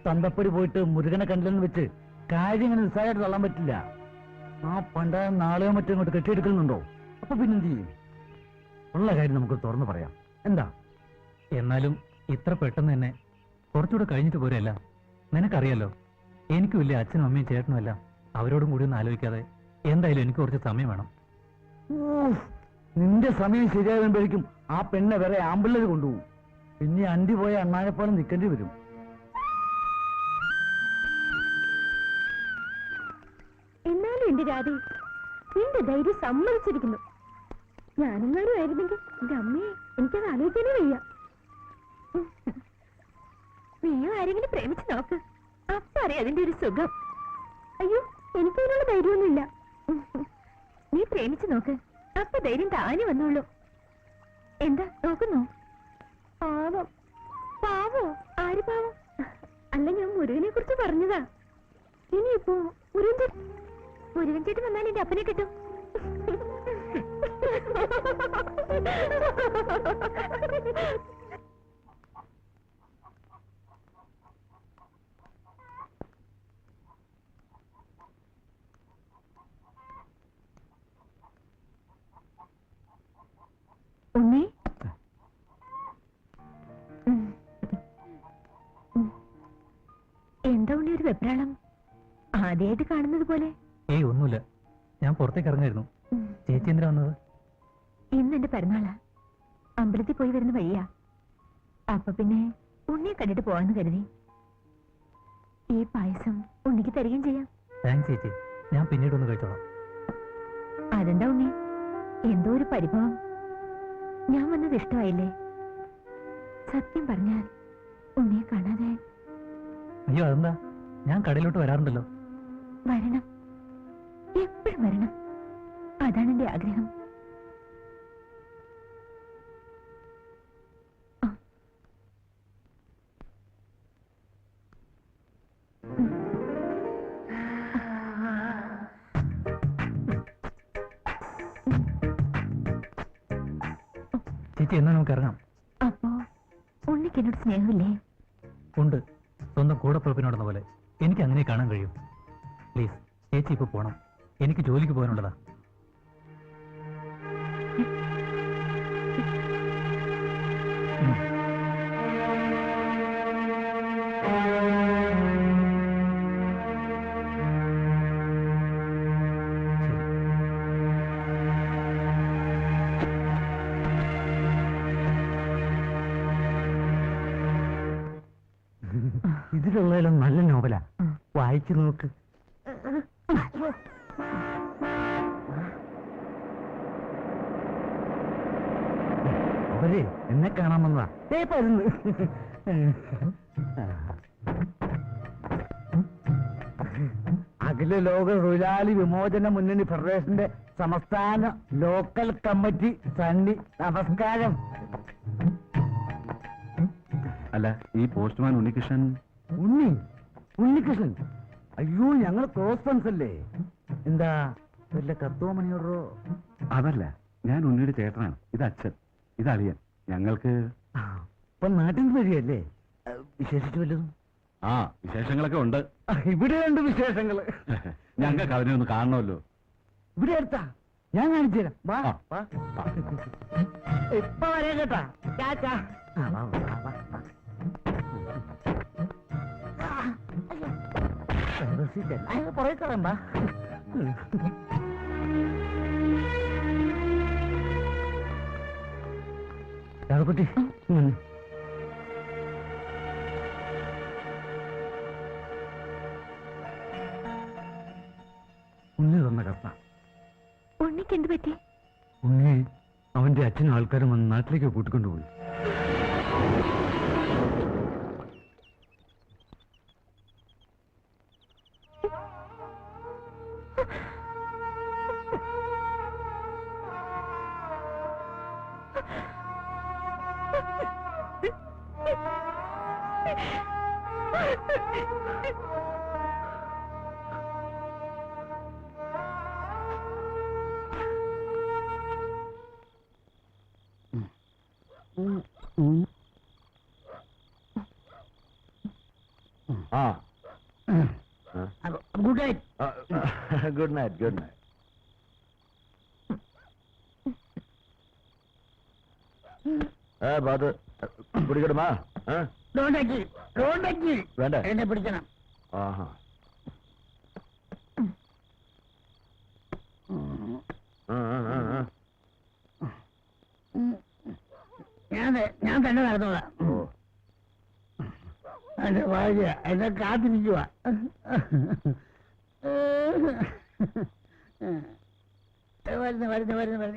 തന്തപ്പടി പോയിട്ട് മുരുകനെ കണ്ടില്ലെന്ന് വെച്ച് കാര്യം ഇങ്ങനെ നിസ്സാരമായിട്ട് തള്ളാൻ പറ്റില്ല. ആ പണ്ടായ നാളെയോ മറ്റോ ഇങ്ങോട്ട് കെട്ടിയെടുക്കുന്നുണ്ടോ? അപ്പൊ പിന്നെന്ത് ചെയ്യും? ഉള്ള കാര്യം നമുക്ക് തുറന്നു പറയാം. എന്താ? എന്നാലും ഇത്ര പെട്ടെന്ന് തന്നെ കുറച്ചുകൂടെ കഴിഞ്ഞിട്ട് പോരല്ല. നിനക്കറിയാലോ, എനിക്കും ഇല്ലേ അച്ഛനും അമ്മയും ചേട്ടനും എല്ലാം. അവരോടും കൂടി ഒന്ന് ആലോചിക്കാതെ എന്തായാലും എനിക്ക് കുറച്ച് സമയം വേണം. നിന്റെ സമയം ശരിയാകുമ്പോഴേക്കും ആ പെണ്ണെ വേറെ ആമ്പിള്ളേര് കൊണ്ടുപോകും. പിന്നെ അണ്ടി പോയ അണ്ണാനെപ്പോലെ നിൽക്കേണ്ടി വരും. എന്നാലും എന്റെ രാധി, നിന്റെ ധൈര്യം സമ്മതിച്ചിരിക്കുന്നു. ഞാനെങ്ങാനും ആയിരുന്നെങ്കിൽ എന്റെ അമ്മയെ എനിക്കത് ആലോചിക്കാനേ വയ്യ. നീയോ ആരെങ്കിലും പ്രേമിച്ച് നോക്ക്, അപ്പൊ അറിയാം അതിന്റെ ഒരു സുഖം. അയ്യോ, എനിക്കതിനുള്ള ധൈര്യമൊന്നുമില്ല. നീ പ്രേമിച്ച് നോക്ക്, അപ്പൊ ധൈര്യം താനെ വന്നോളൂ. എന്താ നോക്കുന്നോ? പാവം. പാവോ? ആര് പാവം? അല്ല, കുറിച്ച് പറഞ്ഞതാ. ഇനിയിപ്പോ മുരുകൻ ചേട്ടൻ വന്നാൽ എന്റെ അപ്പനെ കിട്ടും. ഉണ്ണി, എന്താ ഉണ്ണി ഒരു വെപ്രാളം? ആദ്യമായിട്ട് കാണുന്നത് പോലെ. ഏയ് ഒന്നുമില്ല, ഞാൻ പുറത്തേക്ക് ഇറങ്ങായിരുന്നു. ചേച്ചി എന്തിനാ വന്നത്? ഇന്ന് എന്റെ പിറന്നാളാ. അമ്പലത്തിൽ പോയി വരുന്ന വഴിയാ. അപ്പൊ പിന്നെ ഉണ്ണിയെ കണ്ടിട്ട് പോവാന്ന് കരുതി. ഈ പായസം ഉണ്ണിക്ക് തരികയും ചെയ്യാം. താങ്ക്സ് ചേച്ചി, ഞാൻ പിന്നീട് ഒന്ന് കഴിച്ചോളാം. അതെന്താ ഉണ്ണി, എന്തോ ഒരു പരിഭവം. ഞാൻ വന്നത് ഇഷ്ടമായില്ലേ? സത്യം പറഞ്ഞാൽ ഉണ്ണിയെ കാണാതെ. അയ്യോ അതെന്താ, ഞാൻ കടയിലോട്ട് വരാറുണ്ടല്ലോ. വരണം, എപ്പോഴും വരണം. അതാണ് എന്റെ ആഗ്രഹം. ചേച്ചി എന്നാ നമുക്ക് ഇറങ്ങാം. അപ്പോ ഉണ്ണിക്ക് എന്നോട് സ്നേഹമില്ലേ? ഉണ്ട്, സ്വന്തം കൂടപ്പുറപ്പിനോടെന്ന പോലെ. എനിക്ക് അങ്ങനെ കാണാൻ കഴിയും. പ്ലീസ് ചേച്ചി ഇപ്പൊ പോണം, എനിക്ക് ജോലിക്ക് പോകാനുള്ളതാ. ഇതിലുള്ളതിലും നല്ല നോവലാ, വായിച്ചു നോക്ക്. അവര് എന്നെ കാണാൻ വന്നതാ. അഖില ലോക തൊഴിലാളി വിമോചന മുന്നണി ഫെഡറേഷന്റെ സംസ്ഥാന ലോക്കൽ കമ്മിറ്റി സണ്ണി, നമസ്കാരം. അല്ല, ഈ പോസ്റ്റ്മാൻ ഉണ്ണികൃഷ്ണൻ. ഉണ്ണികൃഷ്ണൻ? അയ്യോ, ഞങ്ങൾ ക്ലോസ് ഫ്രണ്ട്സ് അല്ലേ. എന്താ വല്ല കത്തോ മണിയോടോ? അതല്ല, ഞാൻ ഉണ്ണിയുടെ ചേട്ടനാണ്. ഇത് അച്ഛൻ, ഇത് അളിയൻ. ഞങ്ങൾക്ക് ഇപ്പൊ നാട്ടിൽ നിന്ന് വരികയല്ലേ? വിശേഷിച്ച് വല്ലതും? ആ, വിശേഷങ്ങളൊക്കെ ഉണ്ട്. ഇവിടെയുണ്ട് വിശേഷങ്ങള്. ഞങ്ങൾക്ക് അവനെ ഒന്ന് കാണണമല്ലോ. ഇവിടെ അടുത്താ, ഞാൻ കാണിച്ചു തരാം. വാ ആ. വാ. ഇപ്പൊ വരാം കേട്ടാ. ചാച്ചാ. വാ, വാ, വാ, വാ. പുറകെ കയറണ്ട. രാഘക്കുട്ടി, ഉണ്ണി തന്ന കത്ത. ഉണ്ണിക്ക് എന്ത് പറ്റി? ഉണ്ണി അവന്റെ അച്ഛനും ആൾക്കാരും വന്ന് നാട്ടിലേക്ക് കൂട്ടിക്കൊണ്ടുപോയി. Good night. Good night, good night. ബാത് പിടിക്കണമാ? വേണ്ട, എന്നെ പിടിക്കണം. ആഹാ. ഞാൻ തന്നെ നടന്നോളാം. എന്റെ ഭാര്യ എന്നെ കാത്തിരിക്കുക. വരുന്നു.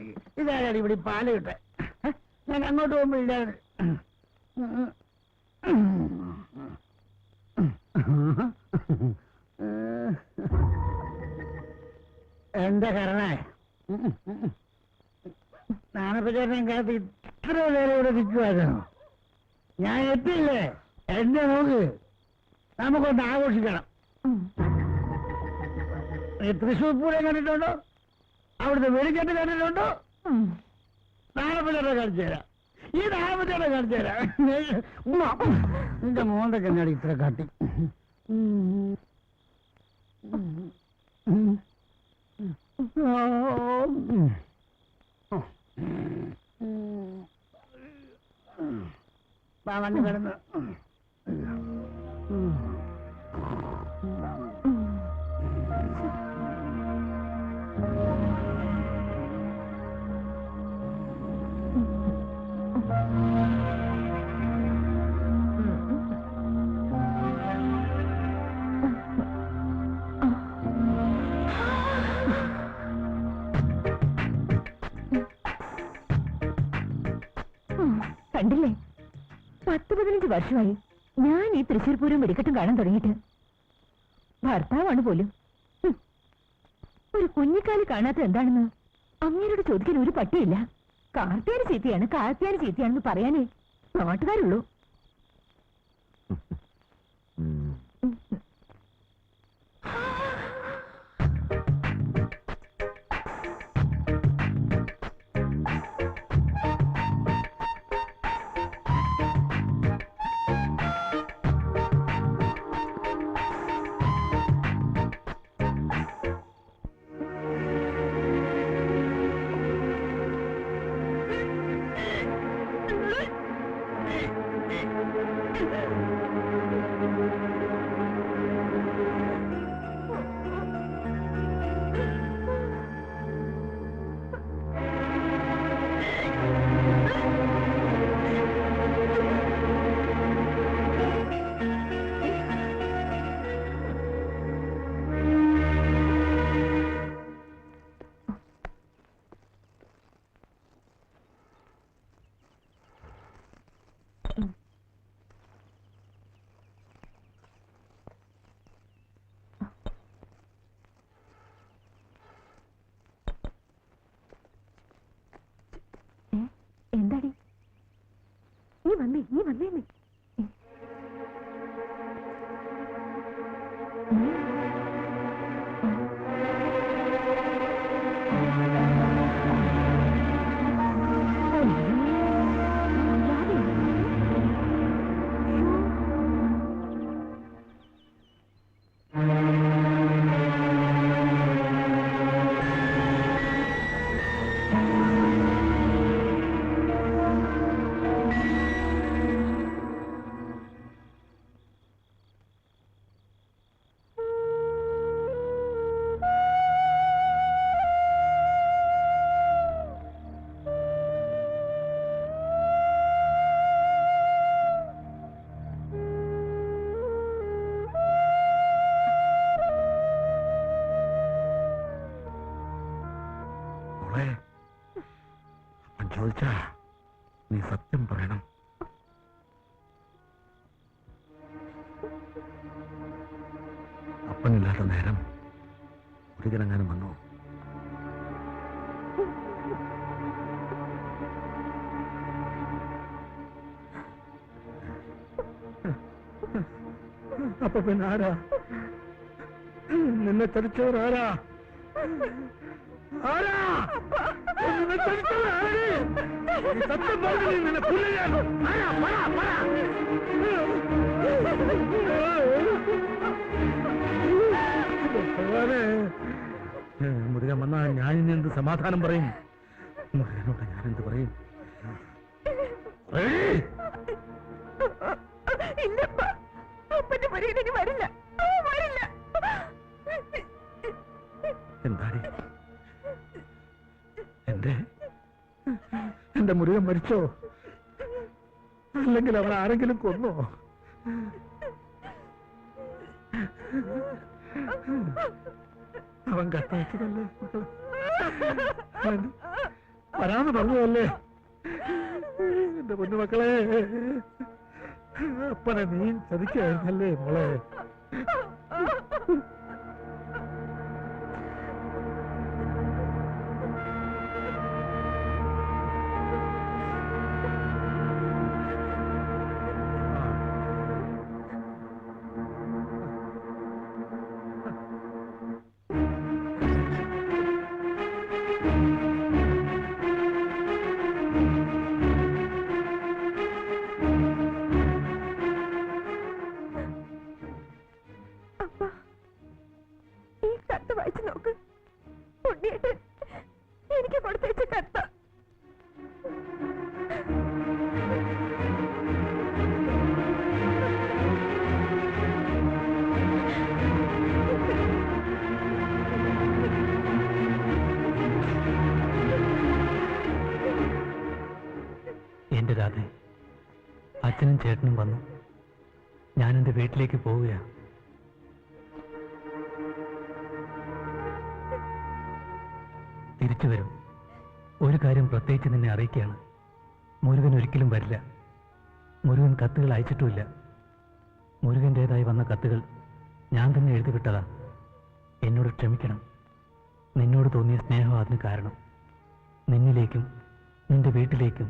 ഇതാരാണ് ഇവിടെ പാല് കിട്ടെ? ഞാൻ അങ്ങോട്ട് പോകുമ്പോ ഇല്ലാതെ. എന്റെ കരണേ, നാണപ്പച്ചേട്ടൻ കാത്ത് ഇത്ര നേരം ഇവിടെ നിൽക്കുമായിരുന്നു. ഞാൻ എത്തില്ലേ? എന്നെ നോക്ക്. നമുക്കൊന്ന് ആഘോഷിക്കണം. ഉം. ഈ തൃശ്ശൂർ പൂരം കണ്ടിട്ടുണ്ടോ? അവിടുത്തെ വെടിക്കെട്ട് കണ്ടിട്ടുണ്ടോ? ഉം. നാളെ കാണിച്ചു തരാം. ഈ നാളെ കാണിച്ചു തരാം. നിന്റെ മോന്റെ കണ്ണാടി ഇത്ര കാട്ടി. വണ്ടി കിടന്ന് കണ്ടില്ലേ, 10-15 വർഷമായി ഞാൻ ഈ തൃശ്ശൂർ പൂരം വെടിക്കെട്ടും കാണാൻ തുടങ്ങിയിട്ട്. ഭർത്താവാണ് പോലും. ഒരു കുഞ്ഞിക്കാലി കാണാത്ത എന്താണെന്ന് അങ്ങേരോട് ചോദിക്കാൻ ഒരു പട്ടിയില്ല. കാർത്തിയാനി ചീത്തയാണ്, കാർത്തിയാനി ചീത്തയാണെന്ന് പറയാനേ നാട്ടുകാരുള്ളൂ. എന്താടി നീ വന്നേ നീ. അപ്പൻ ചോദിച്ചാ നീ സത്യം പറയണം. അപ്പനില്ലാത്ത നേരം ഒരിക്കലെങ്ങാനും വന്നു. അപ്പൊ പിന്നെ ആരാ നിന്നെ ചതിച്ചവരാരാ? ആരാ നിന്നെ ചതിച്ചവരാര്? സത്യം പറഞ്ഞു നിന്നെ പുല്ലാൻ. മുരുകൻ വന്നാ ഞാൻ ഇനി എന്ത് സമാധാനം പറയും? മുരുകനോട് ഞാൻ എന്ത് പറയും? എന്താടി എന്റെ മുരുകൻ മരിച്ചോ? അല്ലെങ്കിൽ അവൻ ആരെങ്കിലും കൊന്നോ? അവൻ കത്തയച്ചതല്ലേ? വരാന്ന് പറഞ്ഞതല്ലേ? എന്റെ പൊന്നുമക്കളെ, അപ്പനെ നീ ചതിക്കായിരുന്നല്ലേ മോളെ? വായിച്ചു നോക്ക്. ഉണ്ണിയേട്ടൻ എനിക്ക് കൊടുത്തയച്ച കത്ത. എന്റെ രാധേ, അച്ഛനും ചേട്ടനും വന്നു. ഞാൻ എന്റെ വീട്ടിലേക്ക് പോവുകയാണ്. തിരിച്ചു വരും. ഒരു കാര്യം പ്രത്യേകിച്ച് നിന്നെ അറിയിക്കുകയാണ്. മുരുകൻ ഒരിക്കലും വരില്ല. മുരുകൻ കത്തുകൾ അയച്ചിട്ടുമില്ല. മുരുകൻ്റെതായി വന്ന കത്തുകൾ ഞാൻ തന്നെ എഴുതിവിട്ടതാ. എന്നോട് ക്ഷമിക്കണം. നിന്നോട് തോന്നിയ സ്നേഹം അതിന് കാരണം. നിന്നിലേക്കും നിന്റെ വീട്ടിലേക്കും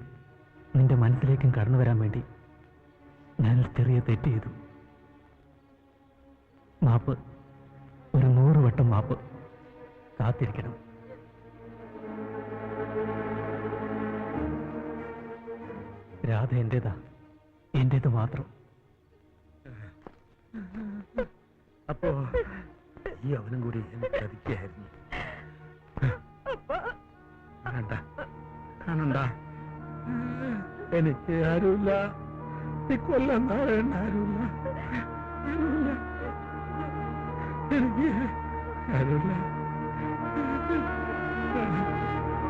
നിന്റെ മനസ്സിലേക്കും കടന്നു വരാൻ വേണ്ടി ഞാനൊരു ചെറിയ തെറ്റ് ചെയ്തു. മാപ്പ്, ഒരു 100 വട്ടം മാപ്പ്. കാത്തിരിക്കണം. രാധ എന്റേതാ, എന്റേത് മാത്രം. അപ്പോ ഈ അവനും കൂടി എന്നെ ചതിക്കായിരുന്നു. കാണണ്ട, എനിക്ക് ആരുമില്ല. ഈ കൊല്ലം നാരായണ ആരുമില്ല. എനിക്ക് ആരുമില്ല.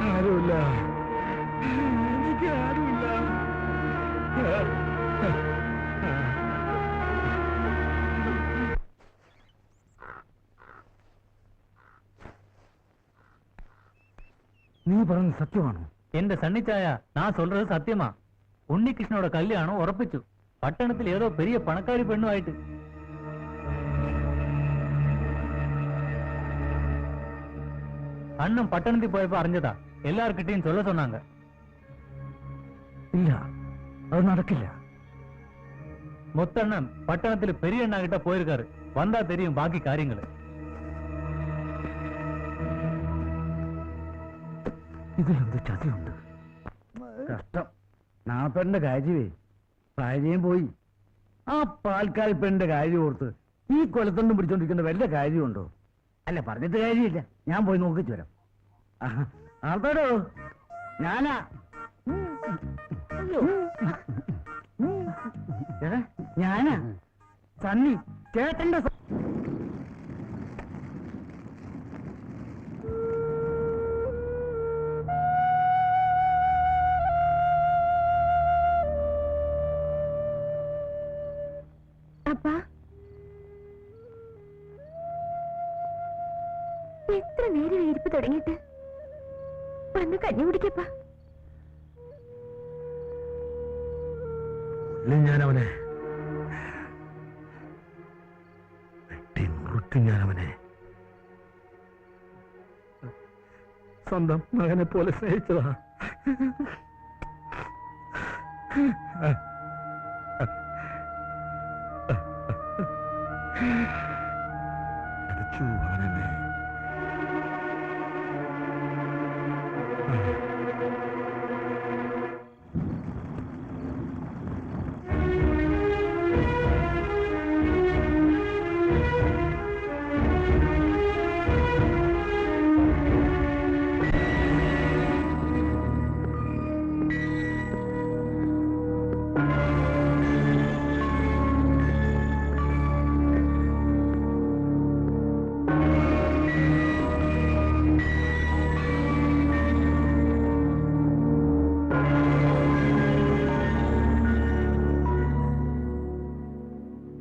ആരുമില്ല. എനിക്ക് ആരുമില്ല. നീ പറഞ്ഞത് സത്യമാണോ? എന്റെ സണ്ണിച്ചായ, நான் சொல்றது சத்தியமா. ഉണ്ണികൃഷ്ണനോட കല്യാണം ഉറപ്പിച്ചു. പട്ടണത്തിൽ ഏതോ പെരിയ പണക്കാരി പെണ്ണുമായിട്ട്. അണ്ണൻ പട്ടണത്തിൽ പോയപ്പോ അറിഞ്ഞതാ. എല്ലാർക്കിട്ടെയും ചൊല്ല சொன்னாங்க. ഇല്ല, അത് നടക്കില്ല. മുത്തണ്ണൻ പട്ടണത്തിൽ പെരിയ അണ്ണ കിட்ட പോയിരിക്കാറ്. വന്നാ തെരിയും ബാക്കി കാര്യങ്ങള്. ഇതിലെന്ത് ചതിയുണ്ട്? കഷ്ടം. നാപ്പന്റെ കാര്യമേ, ഭാര്യയും പോയി. ആ പാൽക്കാൽ പെണ്ണിന്റെ കാര്യം ഓർത്ത് ഈ കൊലത്തൊന്നും പിടിച്ചോണ്ടിരിക്കുന്ന വല്ല കാര്യമുണ്ടോ? അല്ല, പറഞ്ഞിട്ട് കാര്യമില്ല. ഞാൻ പോയി നോക്കിച്ചു വരാം. ആർത്തോടോ? ഞാനാ. ഞാനാ സണ്ണി, ചേട്ടന്റെ അപ്പാ, എത്ര നേരം ഇരിപ്പ് തുടങ്ങിയിട്ട്? വന്ന് കഞ്ഞി കുടിക്കപ്പാ. ഞാനവനെ വെട്ടി നുറുക്കി. ഞാനവനെ സ്വന്തം മകനെ പോലെ സ്നേഹിച്ചതാ. അടിച്ചു അവനെന്നെ.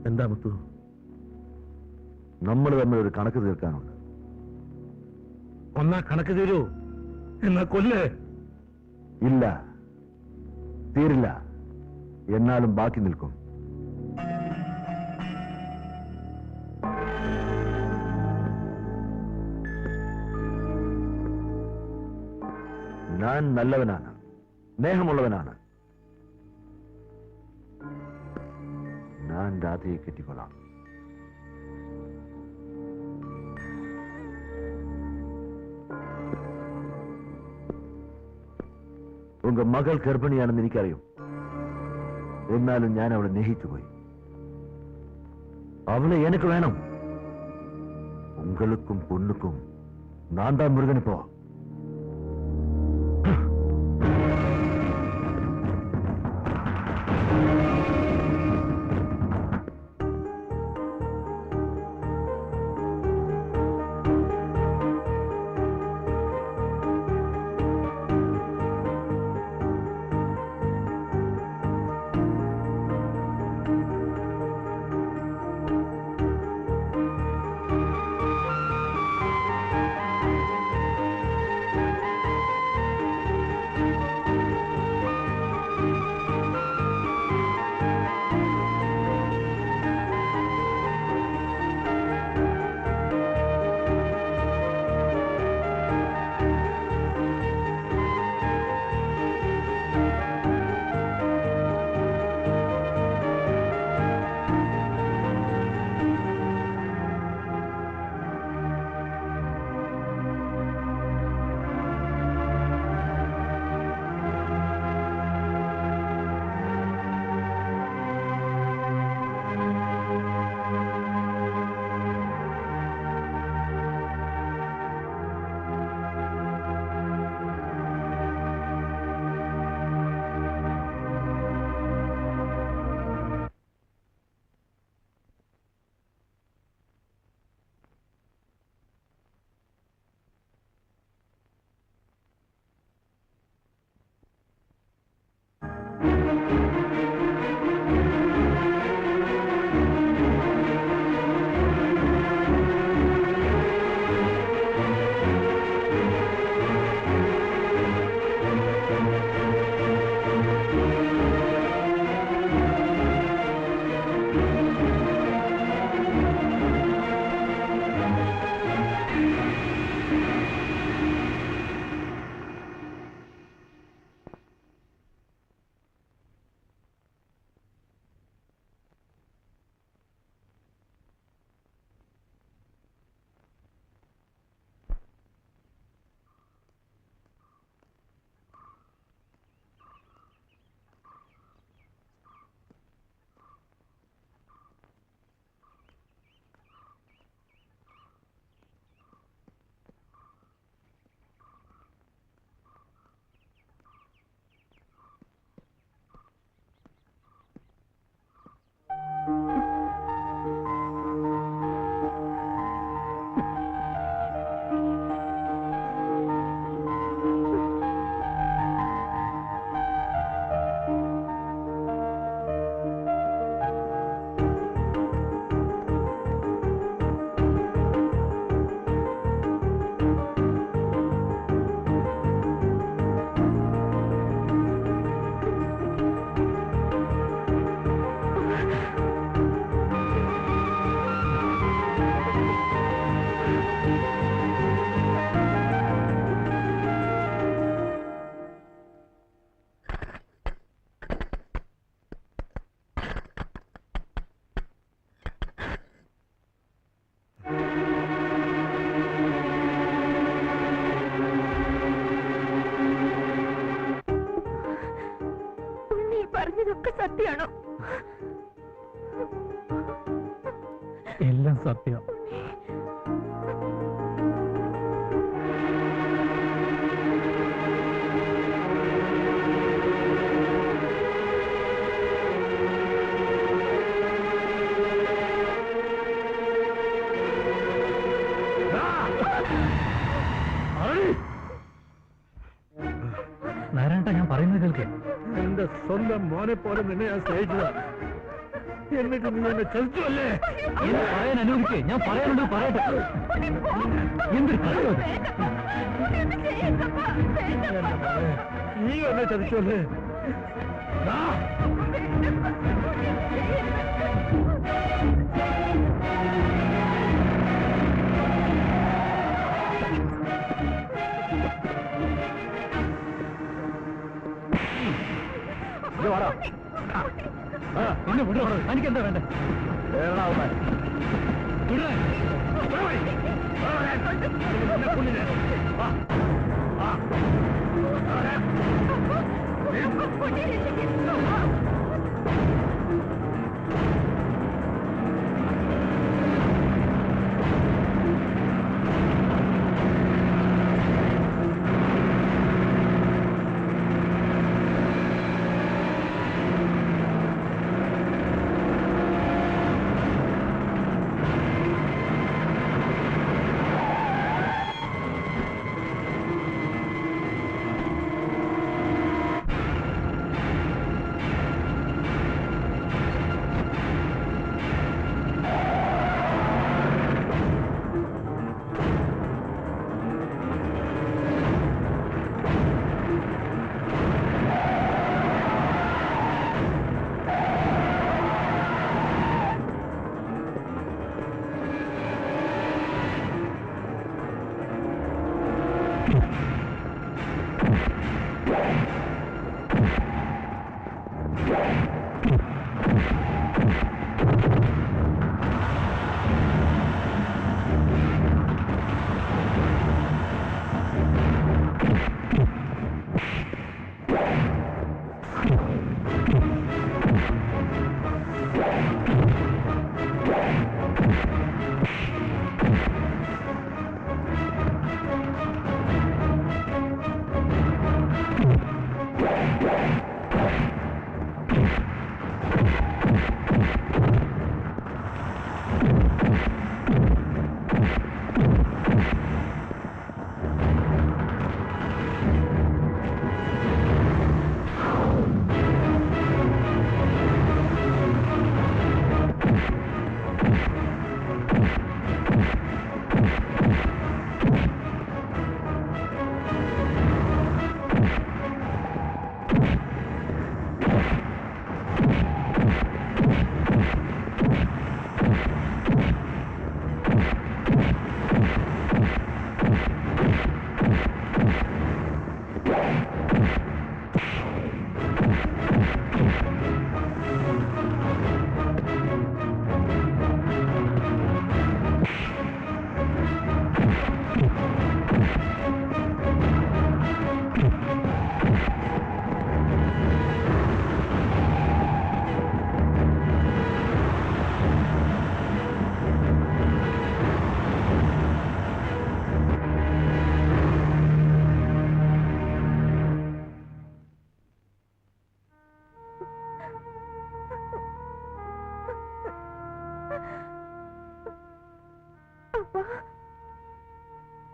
എന്താ മുത്തു? നമ്മൾ തമ്മിൽ ഒരു കണക്ക് തീർക്കാനുണ്ട്. ഒന്നാ കണക്ക് തീരൂ, എന്നാ കൊല്ലേ. ഇല്ല, തീരില്ല. എന്നാലും ബാക്കി നിൽക്കും. ഞാൻ നല്ലവനാണ്, സ്നേഹമുള്ളവനാണ്. ഞാൻ രാധയെ കെട്ടിക്കൊള്ളാം. உங்க மகள் கர்ப்பிணியாണെന്ന് എനിക്കറിയും. എന്നാലും ഞാൻ അവളെ സ്നേഹിച്ചു പോയി. അവളെ എനിക്ക് വേണം. உங்க மகளுக்கும் பொண்ணுக்கும் நான் தான் முருகன் இப்போ. പറഞ്ഞതൊക്കെ സത്യമാണോ? എല്ലാം സത്യം. നാരായണ, ഞാൻ പറയുന്നത് കേൾക്കേ. എന്റെ സ്വന്തം മോനെ പോലെ നിന്നെ ഞാൻ സ്നേഹിച്ചത്, എന്നിട്ട് നീ എന്നെ ചതിച്ചു അല്ലേ? എന്നെ പറയാൻ അനുവദിക്കേ, ഞാൻ പറയാനുണ്ട് പറയട്ടെ. എന്തൊരു കഥ! നീ എന്നെ ചതിച്ചു അല്ലേ? എന്നെ വിടോ, എനിക്കെന്താ വേണ്ടേ?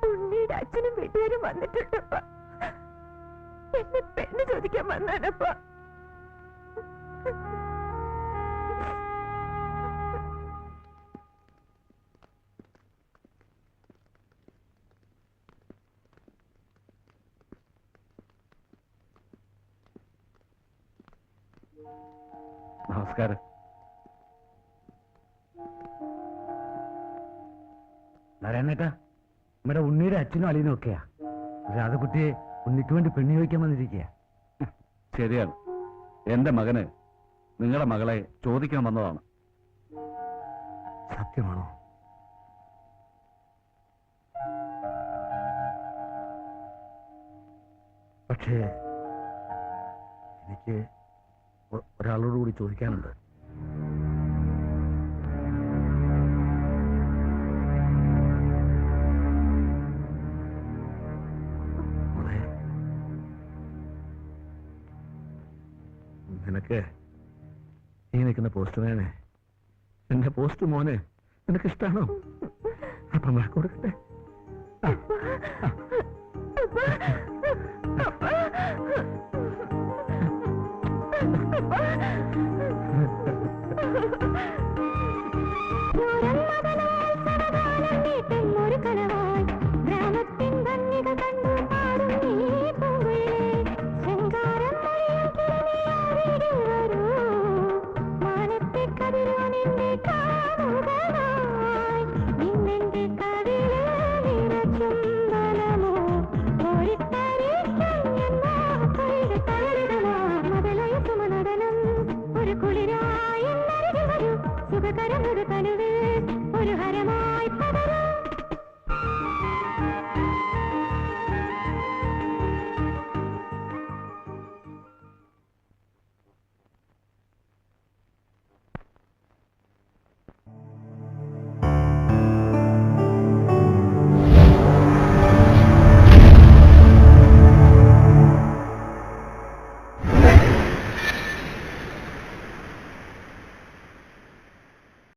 ഉണ്ണിയുടെ അച്ഛനും വീട്ടുകാരും വന്നിട്ടുണ്ടപ്പ. എന്നെ പെണ്ണ് ചോദിക്കാൻ വന്നാനപ്പ. നമസ്കാരം. നാരായണേട്ടാ, നമ്മുടെ ഉണ്ണിയുടെ അച്ഛനും അളിയനും ഒക്കെയാ. രാധകുട്ടിയെ ഉണ്ണിക്ക് വേണ്ടി പെണ്ണി ചോദിക്കാൻ വന്നിരിക്കുക. ശരിയാണ്. എന്റെ മകന് നിങ്ങളുടെ മകളെ ചോദിക്കാൻ വന്നതാണ്. സത്യമാണോ? പക്ഷേ എനിക്ക് ഒരാളോട് കൂടി ചോദിക്കാനുണ്ട്. നിനക്ക് ഈ നിൽക്കുന്ന പോസ്റ്റ്മാനെ, എന്റെ പോസ്റ്റ് മോനെ നിനക്ക് ഇഷ്ടാണോ? അപ്പം കൊടുക്കട്ടെ.